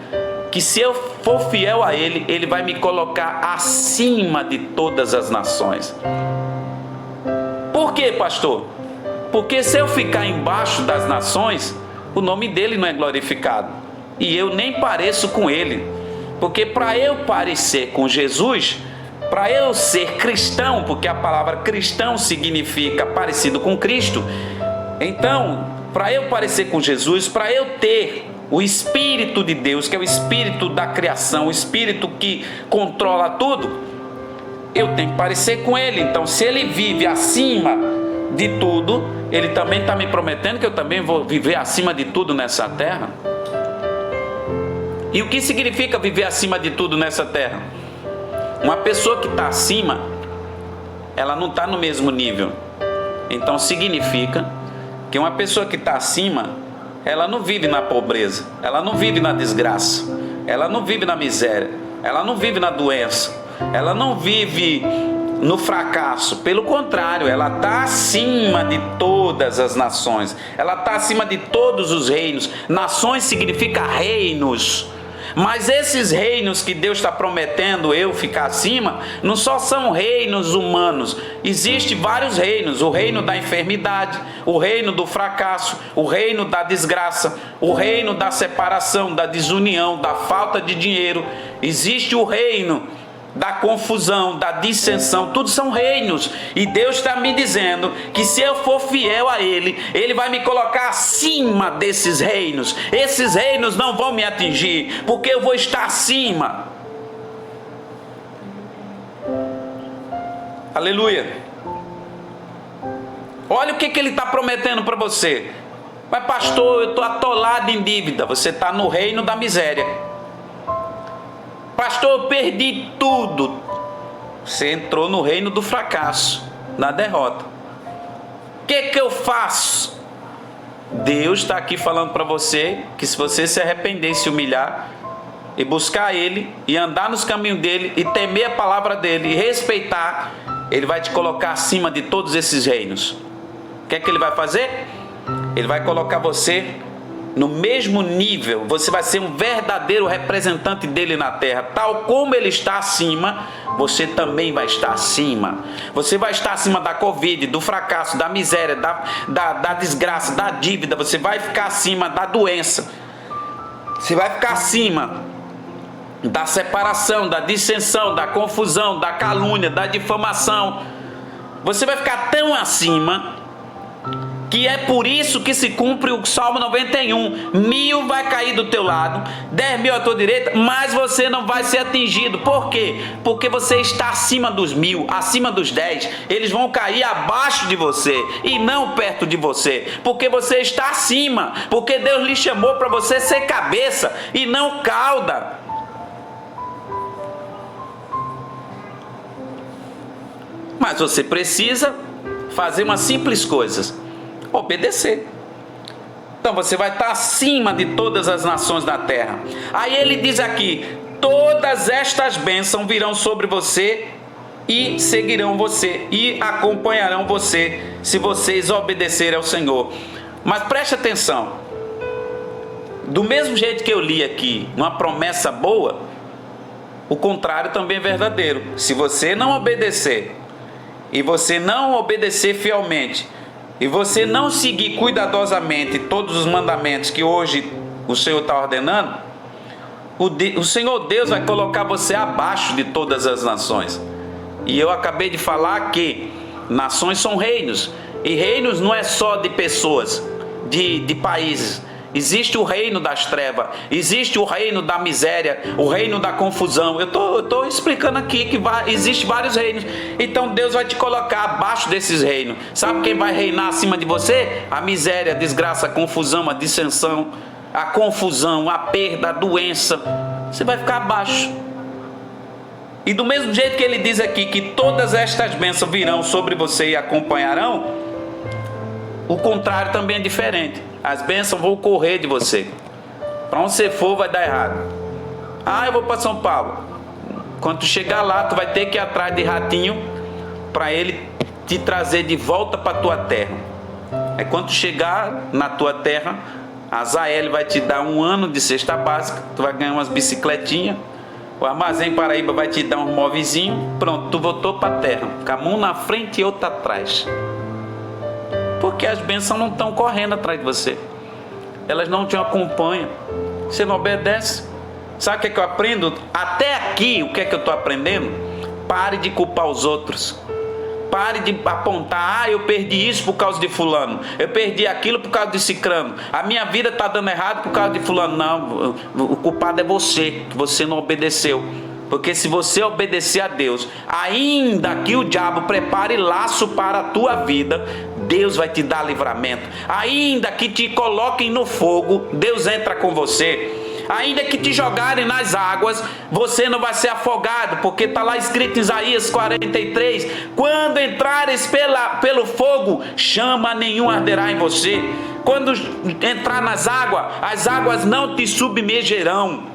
que se eu for fiel a ele, ele vai me colocar acima de todas as nações. Por quê, pastor? Porque se eu ficar embaixo das nações, o nome dele não é glorificado. E eu nem pareço com ele. Porque para eu parecer com Jesus, para eu ser cristão, porque a palavra cristão significa parecido com Cristo, então, para eu parecer com Jesus, para eu ter o Espírito de Deus, que é o Espírito da criação, o Espírito que controla tudo, eu tenho que parecer com ele. Então, se ele vive acima de tudo, ele também está me prometendo que eu também vou viver acima de tudo nessa terra. E o que significa viver acima de tudo nessa terra? Uma pessoa que está acima, ela não está no mesmo nível. Então significa que uma pessoa que está acima, ela não vive na pobreza, ela não vive na desgraça, ela não vive na miséria, ela não vive na doença, ela não vive no fracasso. Pelo contrário, ela está acima de todas as nações, ela está acima de todos os reinos. Nações significa reinos. Mas esses reinos que Deus está prometendo eu ficar acima, não só são reinos humanos. Existem vários reinos. O reino da enfermidade, o reino do fracasso, o reino da desgraça, o reino da separação, da desunião, da falta de dinheiro. Existe o reino da confusão, da dissensão. Tudo são reinos. E Deus está me dizendo que se eu for fiel a Ele, Ele vai me colocar acima desses reinos. Esses reinos não vão me atingir, porque eu vou estar acima. Aleluia. Olha o que Ele está prometendo para você. Mas pastor, eu estou atolado em dívida. Você está no reino da miséria. Pastor, eu perdi tudo. Você entrou no reino do fracasso. na derrota. O que eu faço? Deus está aqui falando para você que se você se arrepender, se humilhar e buscar Ele e andar nos caminhos dEle e temer a palavra dEle e respeitar, Ele vai te colocar acima de todos esses reinos. O que é que Ele vai fazer? Ele vai colocar você no mesmo nível. Você vai ser um verdadeiro representante dEle na terra. Tal como Ele está acima, você também vai estar acima. Você vai estar acima da Covid, do fracasso, da miséria, da desgraça, da dívida. Você vai ficar acima da doença. Você vai ficar acima da separação, da dissensão, da confusão, da calúnia, da difamação. Você vai ficar tão acima que é por isso que se cumpre o Salmo 91. 1000 vai cair do teu lado, 10.000 à tua direita, mas você não vai ser atingido. Por quê? Porque você está acima dos 1000, acima dos 10. Eles vão cair abaixo de você e não perto de você, porque você está acima, porque Deus lhe chamou para você ser cabeça e não cauda. Mas você precisa fazer umas simples coisas: obedecer. Então você vai estar acima de todas as nações da terra. Aí ele diz aqui: todas estas bênçãos virão sobre você e seguirão você e acompanharão você, se vocês obedecerem ao Senhor. Mas preste atenção, do mesmo jeito que eu li aqui uma promessa boa, o contrário também é verdadeiro. Se você não obedecer, e você não obedecer fielmente, e você não seguir cuidadosamente todos os mandamentos que hoje o Senhor está ordenando, o Senhor Deus vai colocar você abaixo de todas as nações. E eu acabei de falar que nações são reinos, e reinos não é só de pessoas, de países. Existe o reino das trevas, existe o reino da miséria, o reino da confusão. Eu estou explicando aqui que existe vários reinos. Então Deus vai te colocar abaixo desses reinos. Sabe quem vai reinar acima de você? A miséria, a desgraça, a confusão, a dissensão, a confusão, a perda, a doença. Você vai ficar abaixo. E do mesmo jeito que ele diz aqui que todas estas bênçãos virão sobre você e acompanharão, o contrário também é diferente. As bênçãos vão correr de você. Para onde você for vai dar errado. Eu vou para São Paulo. Quando tu chegar lá, tu vai ter que ir atrás de ratinho para ele te trazer de volta para a tua terra. Quando tu chegar na tua terra, a Zael vai te dar 1 ano de cesta básica. Tu vai ganhar umas bicicletinhas. O Armazém Paraíba vai te dar um móvelzinho. Pronto, tu voltou para a terra, com a mão na frente e outra atrás. Porque as bênçãos não estão correndo atrás de você. Elas não te acompanham. Você não obedece. Sabe o que é que eu aprendo? Até aqui, o que é que eu estou aprendendo? Pare de culpar os outros. Pare de apontar: eu perdi isso por causa de fulano, eu perdi aquilo por causa de cicrano, a minha vida está dando errado por causa de fulano. Não, o culpado é você, que você não obedeceu. Porque se você obedecer a Deus, ainda que o diabo prepare laço para a tua vida, Deus vai te dar livramento. Ainda que te coloquem no fogo, Deus entra com você. Ainda que te jogarem nas águas, você não vai ser afogado, porque está lá escrito em Isaías 43: quando entrares pelo fogo, chama nenhum arderá em você. Quando entrar nas águas, as águas não te submergerão.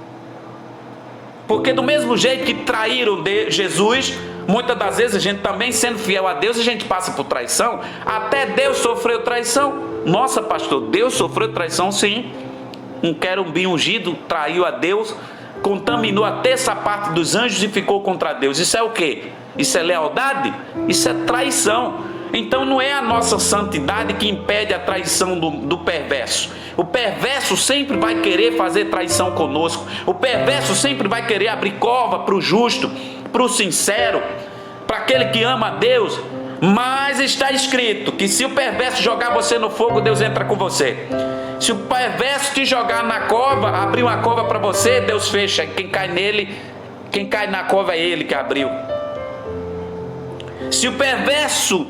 Porque do mesmo jeito que traíram Jesus, muitas das vezes a gente também, sendo fiel a Deus, a gente passa por traição. Até Deus sofreu traição. Nossa, pastor, Deus sofreu traição? Sim. Um querubim ungido traiu a Deus, contaminou a terça parte dos anjos e ficou contra Deus. Isso é o quê? Isso é lealdade? Isso é traição. Então não é a nossa santidade que impede a traição do perverso. O perverso sempre vai querer fazer traição conosco. O perverso sempre vai querer abrir cova para o justo, para o sincero, para aquele que ama a Deus. Mas está escrito que se o perverso jogar você no fogo, Deus entra com você. Se o perverso te jogar na cova, abrir uma cova para você, Deus fecha. Quem cai nele, quem cai na cova é ele que abriu. Se o perverso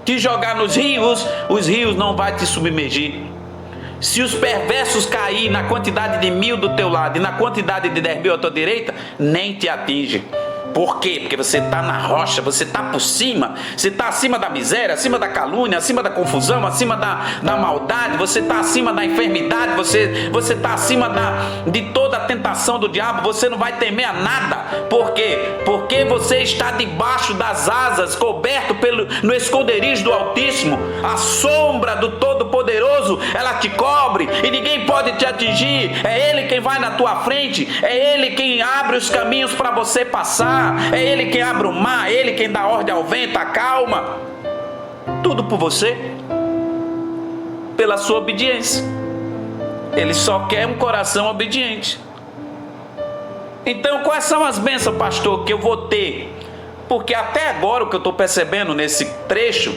te jogar nos rios, os rios não vão te submergir. Se os perversos cair na quantidade de 1000 do teu lado e na quantidade de 10.000 à tua direita, nem te atinge. Por quê? Porque você está na rocha, você está por cima, você está acima da miséria, acima da calúnia, acima da confusão, acima da maldade, você está acima da enfermidade, você está acima de toda a tentação do diabo, você não vai temer a nada. Por quê? Porque você está debaixo das asas, coberto no esconderijo do Altíssimo, a sombra do Todo-Poderoso, ela te cobre e ninguém pode te atingir. É Ele quem vai na tua frente, é Ele quem abre os caminhos para você passar. É Ele quem abre o mar, é Ele quem dá ordem ao vento, a calma. Tudo por você, pela sua obediência. Ele só quer um coração obediente. Então, quais são as bênçãos, pastor, que eu vou ter? Porque até agora o que eu estou percebendo nesse trecho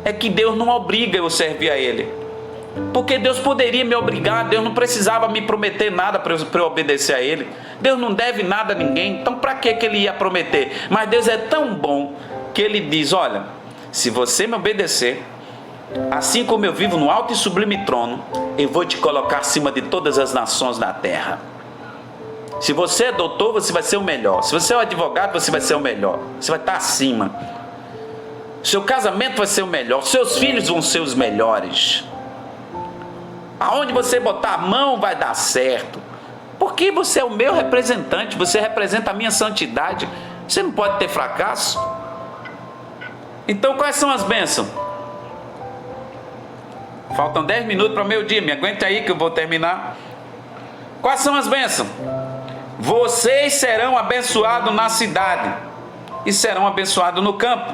é que Deus não obriga eu a servir a Ele. Porque Deus poderia me obrigar, Deus não precisava me prometer nada para eu obedecer a Ele. Deus não deve nada a ninguém, então para que Ele ia prometer? Mas Deus é tão bom que Ele diz, olha, se você me obedecer, assim como eu vivo no alto e sublime trono, eu vou te colocar acima de todas as nações da terra. Se você é doutor, você vai ser o melhor. Se você é um advogado, você vai ser o melhor. Você vai estar acima. Seu casamento vai ser o melhor. Seus filhos vão ser os melhores. Aonde você botar a mão vai dar certo. Porque você é o meu representante. Você representa a minha santidade. Você não pode ter fracasso. Então quais são as bênçãos? Faltam 10 minutos para o meio-dia. Me aguente aí que eu vou terminar. Quais são as bênçãos? Vocês serão abençoados na cidade e serão abençoados no campo.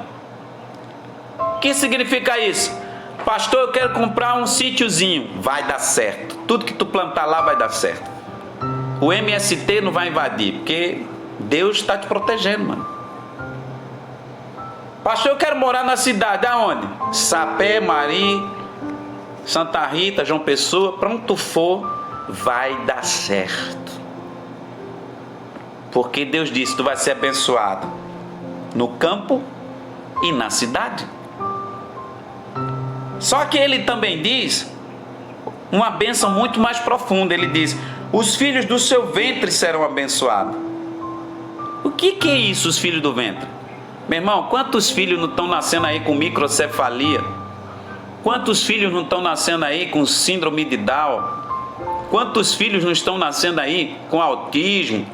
O que significa isso? Pastor, eu quero comprar um sítiozinho. Vai dar certo. Tudo que tu plantar lá vai dar certo. O MST não vai invadir, porque Deus está te protegendo, mano. Pastor, eu quero morar na cidade. Aonde? Sapé, Mari, Santa Rita, João Pessoa. Para onde tu for, vai dar certo. Porque Deus disse, tu vai ser abençoado no campo e na cidade. Só que ele também diz uma bênção muito mais profunda. Ele diz, os filhos do seu ventre serão abençoados. O que é isso, os filhos do ventre? Meu irmão, quantos filhos não estão nascendo aí com microcefalia? Quantos filhos não estão nascendo aí com síndrome de Down? Quantos filhos não estão nascendo aí com autismo,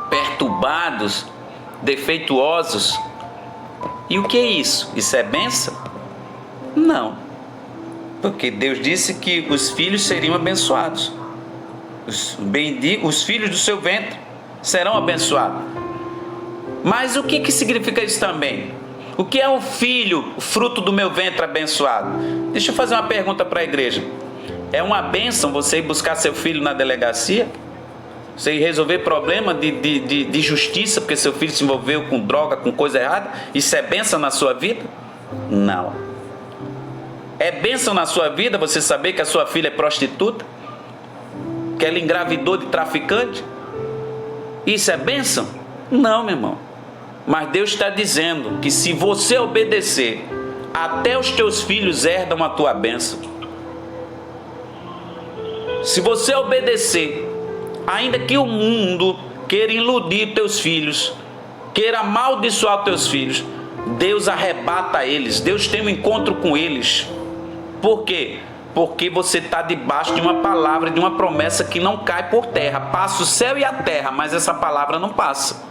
perturbados, defeituosos? E o que é isso? Isso é bênção? Não, porque Deus disse que os filhos seriam abençoados. Os filhos do seu ventre serão abençoados. Mas o que significa isso também? O que é um filho, o fruto do meu ventre abençoado? Deixa eu fazer uma pergunta para a igreja. É uma bênção você ir buscar seu filho na delegacia? Você ir resolver problema de justiça porque seu filho se envolveu com droga, com coisa errada? Isso é bênção na sua vida? Não. É bênção na sua vida você saber que a sua filha é prostituta? Que ela engravidou de traficante? Isso é bênção? Não, meu irmão. Mas Deus está dizendo que se você obedecer, até os teus filhos herdam a tua bênção. Se você obedecer, ainda que o mundo queira iludir teus filhos, queira amaldiçoar teus filhos, Deus arrebata eles, Deus tem um encontro com eles. Por quê? Porque você está debaixo de uma palavra, de uma promessa que não cai por terra. Passa o céu e a terra, mas essa palavra não passa.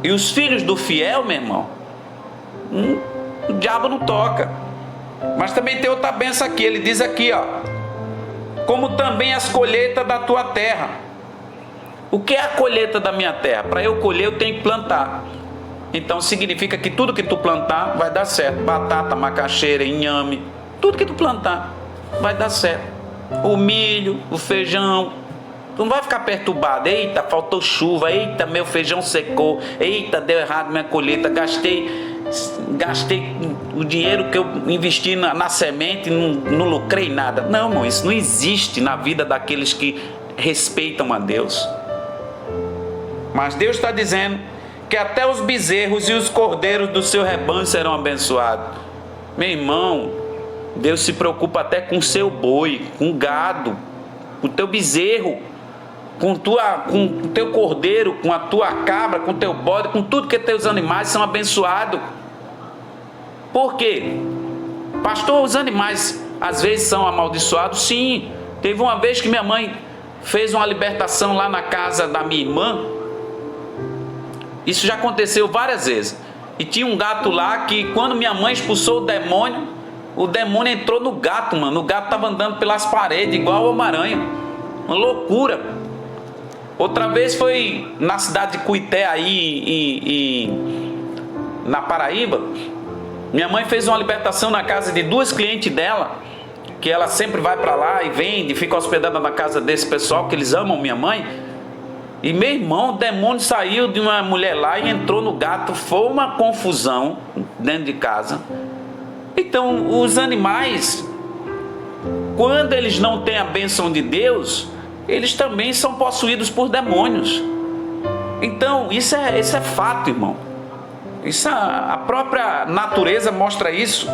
E os filhos do fiel, meu irmão, o diabo não toca. Mas também tem outra bênção aqui, ele diz aqui, ó, como também as colheitas da tua terra. O que é a colheita da minha terra? Para eu colher eu tenho que plantar. Então significa que tudo que tu plantar vai dar certo. Batata, macaxeira, inhame, tudo que tu plantar vai dar certo. O milho, o feijão. Tu não vai ficar perturbado. Eita, faltou chuva. Eita, meu feijão secou. Eita, deu errado minha colheita. Gastei o dinheiro que eu investi na semente e não lucrei nada. Não, irmão, isso não existe na vida daqueles que respeitam a Deus. Mas Deus está dizendo que até os bezerros e os cordeiros do seu rebanho serão abençoados. Meu irmão, Deus se preocupa até com o seu boi, com o gado, com o teu bezerro. com o teu cordeiro, com a tua cabra, com o teu bode, com tudo que teus animais são abençoados. Por quê? Pastor, os animais às vezes são amaldiçoados? Sim. Teve uma vez que minha mãe fez uma libertação lá na casa da minha irmã. Isso já aconteceu várias vezes. E tinha um gato lá que, quando minha mãe expulsou o demônio entrou no gato, mano. O gato estava andando pelas paredes, igual o Homem-Aranha. Uma loucura. Outra vez foi na cidade de Cuité, aí na Paraíba. Minha mãe fez uma libertação na casa de 2 clientes dela, que ela sempre vai para lá e vende, fica hospedada na casa desse pessoal, que eles amam minha mãe. E meu irmão, o demônio saiu de uma mulher lá e entrou no gato. Foi uma confusão dentro de casa. Então, os animais, quando eles não têm a bênção de Deus, eles também são possuídos por demônios. Então, isso é fato, irmão. Isso, a própria natureza mostra isso.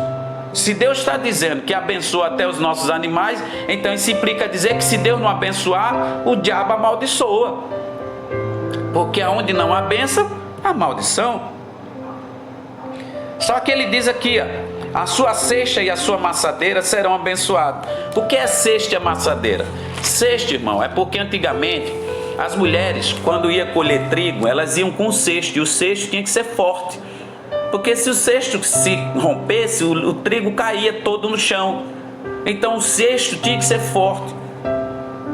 Se Deus está dizendo que abençoa até os nossos animais, então isso implica dizer que se Deus não abençoar, o diabo amaldiçoa. Porque aonde não há bênção, há maldição. Só que ele diz aqui, ó, a sua cesta e a sua amassadeira serão abençoados. O que é cesta e amassadeira? Cesta, irmão, é porque antigamente as mulheres, quando iam colher trigo, elas iam com um cesto, e o cesto tinha que ser forte. Porque se o cesto se rompesse, o trigo caía todo no chão. Então o cesto tinha que ser forte.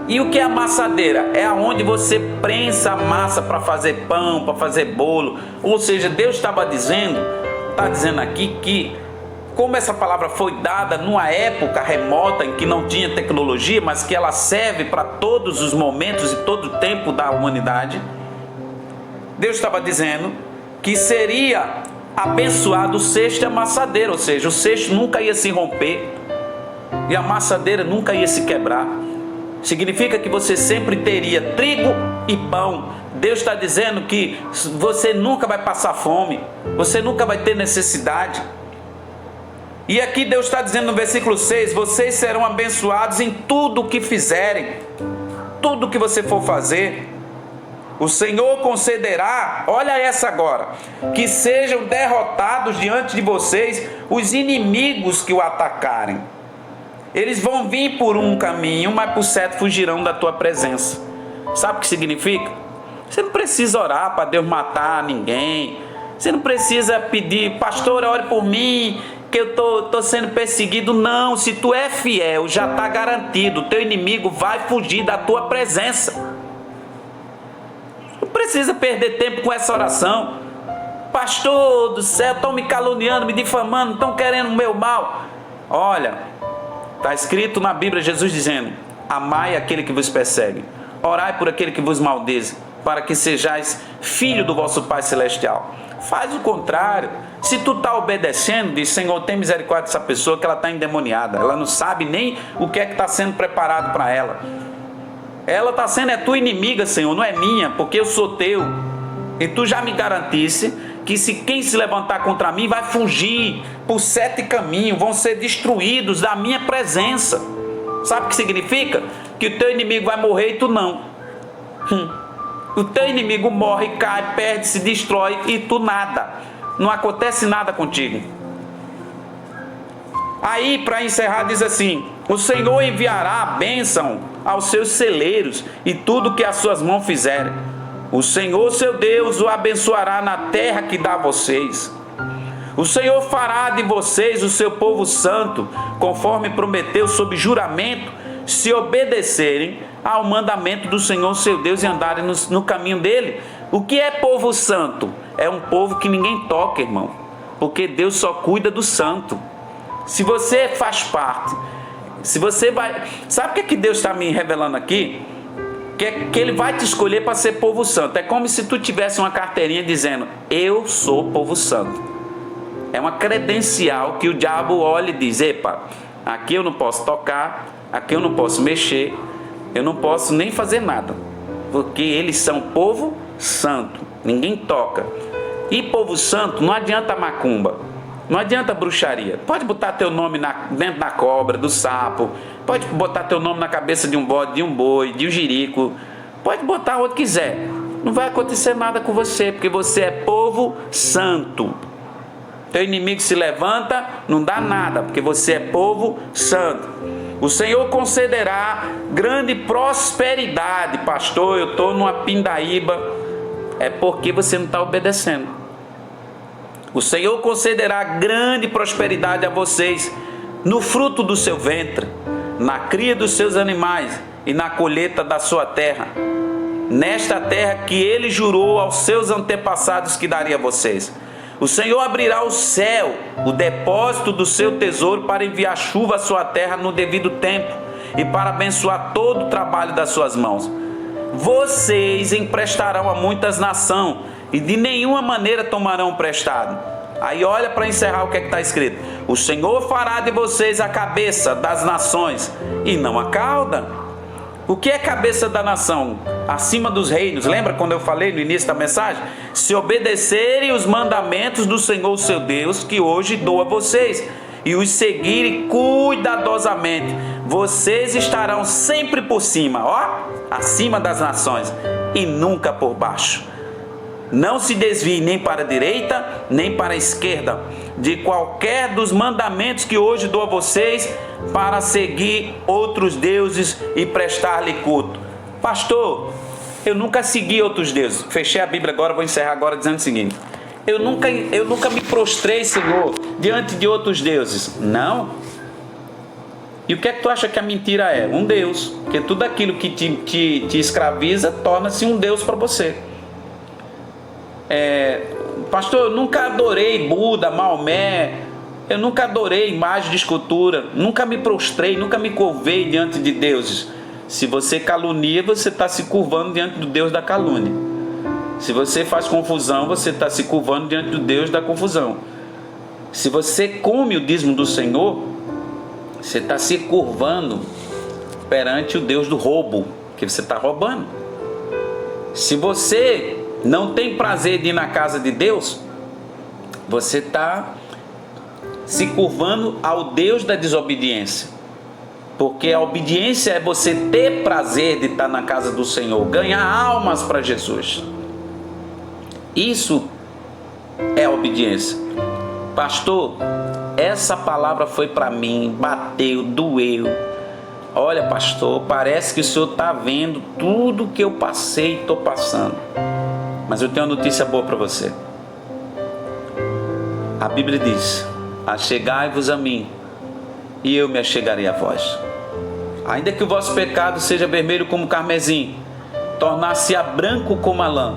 E o que é amassadeira? É aonde você prensa a massa para fazer pão, para fazer bolo. Ou seja, Deus está dizendo aqui que, como essa palavra foi dada numa época remota em que não tinha tecnologia, mas que ela serve para todos os momentos e todo o tempo da humanidade, Deus estava dizendo que seria abençoado o cesto e a amassadeira, ou seja, o cesto nunca ia se romper e a amassadeira nunca ia se quebrar. Significa que você sempre teria trigo e pão. Deus está dizendo que você nunca vai passar fome, você nunca vai ter necessidade. E aqui Deus está dizendo no versículo 6, vocês serão abençoados em tudo o que fizerem, tudo o que você for fazer. O Senhor concederá, olha essa agora, que sejam derrotados diante de vocês os inimigos que o atacarem. Eles vão vir por um caminho, mas por certo fugirão da tua presença. Sabe o que significa? Você não precisa orar para Deus matar ninguém. Você não precisa pedir, pastor, ore por mim, que eu estou sendo perseguido. Não, se tu é fiel, já está garantido. O teu inimigo vai fugir da tua presença. Não precisa perder tempo com essa oração. Pastor do céu, estão me caluniando, me difamando, estão querendo o meu mal. Olha, está escrito na Bíblia, Jesus dizendo, amai aquele que vos persegue, orai por aquele que vos maldize, para que sejais filho do vosso Pai Celestial. Faz o contrário. Se tu está obedecendo, diz, Senhor, tem misericórdia dessa pessoa, que ela está endemoniada, ela não sabe nem o que é que está sendo preparado para ela. Ela está sendo tua inimiga, Senhor, não é minha, porque eu sou teu. E tu já me garantisse que se quem se levantar contra mim vai fugir por 7 caminhos, vão ser destruídos da minha presença. Sabe o que significa? Que o teu inimigo vai morrer e tu não. O teu inimigo morre, cai, perde, se destrói e tu nada. Não acontece nada contigo. Aí, para encerrar, diz assim, o Senhor enviará a bênção aos seus celeiros e tudo que as suas mãos fizerem. O Senhor, seu Deus, o abençoará na terra que dá a vocês. O Senhor fará de vocês o seu povo santo, conforme prometeu sob juramento, se obedecerem ao mandamento do Senhor, seu Deus, e andarem no caminho dele. O que é povo santo? É um povo que ninguém toca, irmão, porque Deus só cuida do santo. Se você faz parte, se você vai... Sabe o que é que Deus está me revelando aqui? Que Ele vai te escolher para ser povo santo. É como se tu tivesse uma carteirinha dizendo, eu sou povo santo. É uma credencial que o diabo olha e diz, epa, aqui eu não posso tocar, aqui eu não posso mexer, eu não posso nem fazer nada, porque eles são povo santo, ninguém toca. E povo santo não adianta macumba, não adianta bruxaria. Pode botar teu nome dentro da cobra, do sapo, pode botar teu nome na cabeça de um bode, de um boi, de um jirico, Pode botar onde quiser. Não vai acontecer nada com você, porque você é povo santo. Teu inimigo se levanta, não dá nada, porque você é povo santo. O Senhor concederá grande prosperidade. Pastor, eu estou numa pindaíba. É porque você não está obedecendo. O Senhor concederá grande prosperidade a vocês no fruto do seu ventre, na cria dos seus animais e na colheita da sua terra, nesta terra que Ele jurou aos seus antepassados que daria a vocês. O Senhor abrirá o céu, o depósito do seu tesouro, para enviar chuva à sua terra no devido tempo e para abençoar todo o trabalho das suas mãos. Vocês emprestarão a muitas nações e de nenhuma maneira tomarão emprestado. Aí olha para encerrar o que está escrito. O Senhor fará de vocês a cabeça das nações e não a cauda. O que é cabeça da nação? Acima dos reinos. Lembra quando eu falei no início da mensagem? Se obedecerem os mandamentos do Senhor seu Deus, que hoje dou a vocês, e os seguirem cuidadosamente, vocês estarão sempre por cima, acima das nações, e nunca por baixo. Não se desvie nem para a direita, nem para a esquerda, de qualquer dos mandamentos que hoje dou a vocês, para seguir outros deuses e prestar-lhe culto. Pastor, eu nunca segui outros deuses. Fechei a Bíblia agora, vou encerrar agora dizendo o seguinte. Eu nunca me prostrei, Senhor, diante de outros deuses. Não. E o que é que tu acha que a mentira é? Um Deus. Porque tudo aquilo que te escraviza torna-se um Deus para você. Pastor, eu nunca adorei Buda, Maomé, eu nunca adorei imagem de escultura, nunca me prostrei, nunca me curvei diante de deuses. Se você calunia, você está se curvando diante do Deus da calúnia. Se você faz confusão, você está se curvando diante do Deus da confusão. Se você come o dízimo do Senhor, você está se curvando perante o Deus do roubo, que você está roubando. Se você não tem prazer de ir na casa de Deus, você está se curvando ao Deus da desobediência. Porque a obediência é você ter prazer de estar na casa do Senhor, ganhar almas para Jesus. Isso é a obediência. Pastor, essa palavra foi para mim, bateu, doeu. Olha, pastor, parece que o senhor está vendo tudo que eu passei e estou passando. Mas eu tenho uma notícia boa para você. A Bíblia diz: achegai-vos a mim, e eu me achegarei a vós. Ainda que o vosso pecado seja vermelho como carmesim, tornar-se-á branco como a lã.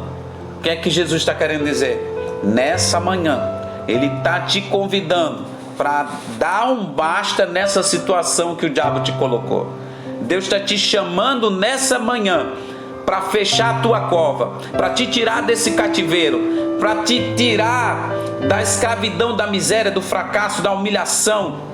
O que é que Jesus está querendo dizer? Nessa manhã, Ele está te convidando para dar um basta nessa situação que o diabo te colocou. Deus está te chamando nessa manhã para fechar a tua cova, para te tirar desse cativeiro, para te tirar da escravidão, da miséria, do fracasso, da humilhação.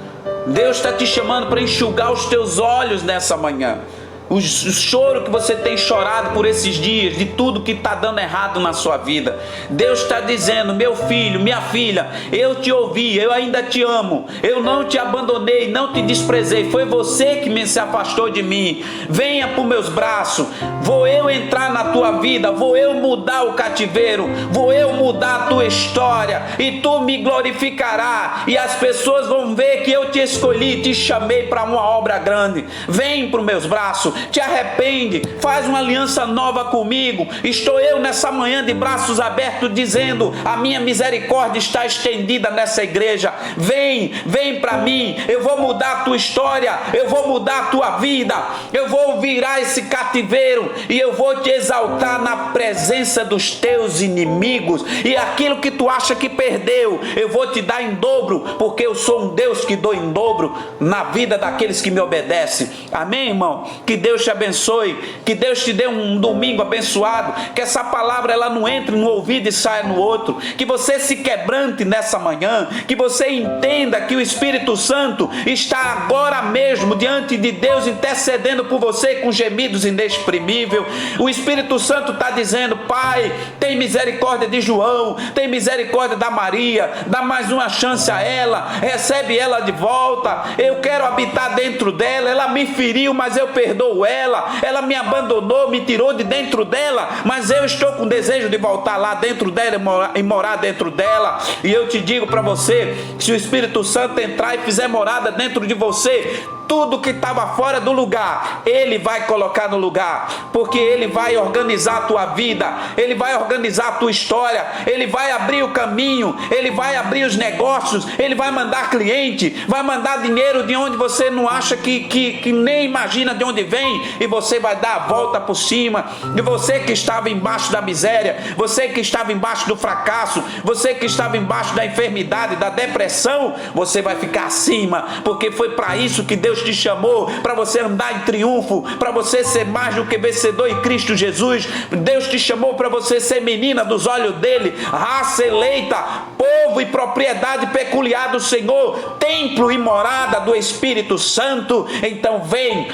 Deus está te chamando para enxugar os teus olhos nessa manhã. O choro que você tem chorado por esses dias, de tudo que está dando errado na sua vida. Deus está dizendo: meu filho, minha filha, eu te ouvi, eu ainda te amo, eu não te abandonei, não te desprezei, foi você que se afastou de mim. Venha para os meus braços, vou eu entrar na tua vida, vou eu mudar o cativeiro, vou eu mudar a tua história, e tu me glorificarás, e as pessoas vão ver que eu te escolhi, te chamei para uma obra grande. Vem para os meus braços, te arrepende, faz uma aliança nova comigo. Estou eu nessa manhã de braços abertos dizendo: a minha misericórdia está estendida nessa igreja. Vem para mim, eu vou mudar a tua história, eu vou mudar a tua vida, eu vou virar esse cativeiro e eu vou te exaltar na presença dos teus inimigos, e aquilo que tu acha que perdeu, eu vou te dar em dobro, porque eu sou um Deus que dou em dobro na vida daqueles que me obedecem. Amém, irmão? Que Deus te abençoe, que Deus te dê um domingo abençoado, que essa palavra ela não entre no ouvido e saia no outro, que você se quebrante nessa manhã, que você entenda que o Espírito Santo está agora mesmo diante de Deus intercedendo por você com gemidos inexprimíveis. O Espírito Santo está dizendo: Pai, Pai, tem misericórdia de João, tem misericórdia da Maria, dá mais uma chance a ela, recebe ela de volta. Eu quero habitar dentro dela. Ela me feriu, mas eu perdoo ela me abandonou, me tirou de dentro dela, mas eu estou com desejo de voltar lá dentro dela e morar dentro dela. E eu te digo para você, se o Espírito Santo entrar e fizer morada dentro de você, tudo que estava fora do lugar, Ele vai colocar no lugar, porque Ele vai organizar a tua vida, Ele vai organizar a tua história, Ele vai abrir o caminho, Ele vai abrir os negócios, Ele vai mandar cliente, vai mandar dinheiro de onde você não acha que nem imagina de onde vem, e você vai dar a volta por cima. E você que estava embaixo da miséria, você que estava embaixo do fracasso, você que estava embaixo da enfermidade, da depressão, você vai ficar acima, porque foi para isso que Deus te chamou, para você andar em triunfo, para você ser mais do que vencedor em Cristo Jesus. Deus te chamou para você ser menina dos olhos dele, raça eleita, povo e propriedade peculiar do Senhor, templo e morada do Espírito Santo. Então vem,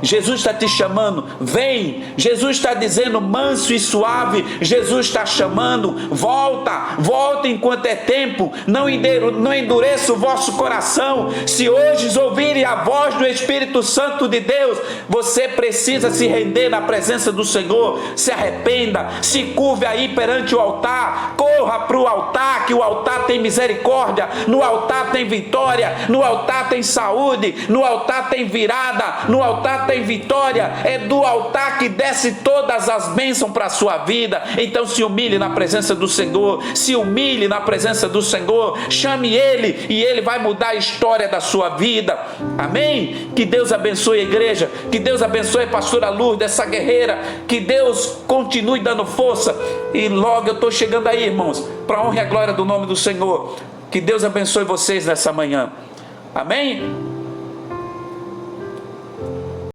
Jesus está te chamando, vem, Jesus está dizendo manso e suave, Jesus está chamando, volta enquanto é tempo, não endureça o vosso coração. Se hoje ouvirem a voz do Espírito Santo de Deus, você precisa se render na presença do Senhor, se arrependa, se curve aí perante o altar, corra para o altar, que o altar tem misericórdia, no altar tem vitória, no altar tem saúde, no altar tem virada, no altar tem vitória, é do altar que desce todas as bênçãos para a sua vida. Então se humilhe na presença do Senhor, se humilhe na presença do Senhor, chame Ele e Ele vai mudar a história da sua vida. Amém? Que Deus abençoe a igreja, que Deus abençoe a pastora Lourdes, essa guerreira, que Deus continue dando força. E logo eu estou chegando aí, irmãos, para a honra e a glória do nome do Senhor. Que Deus abençoe vocês nessa manhã. Amém?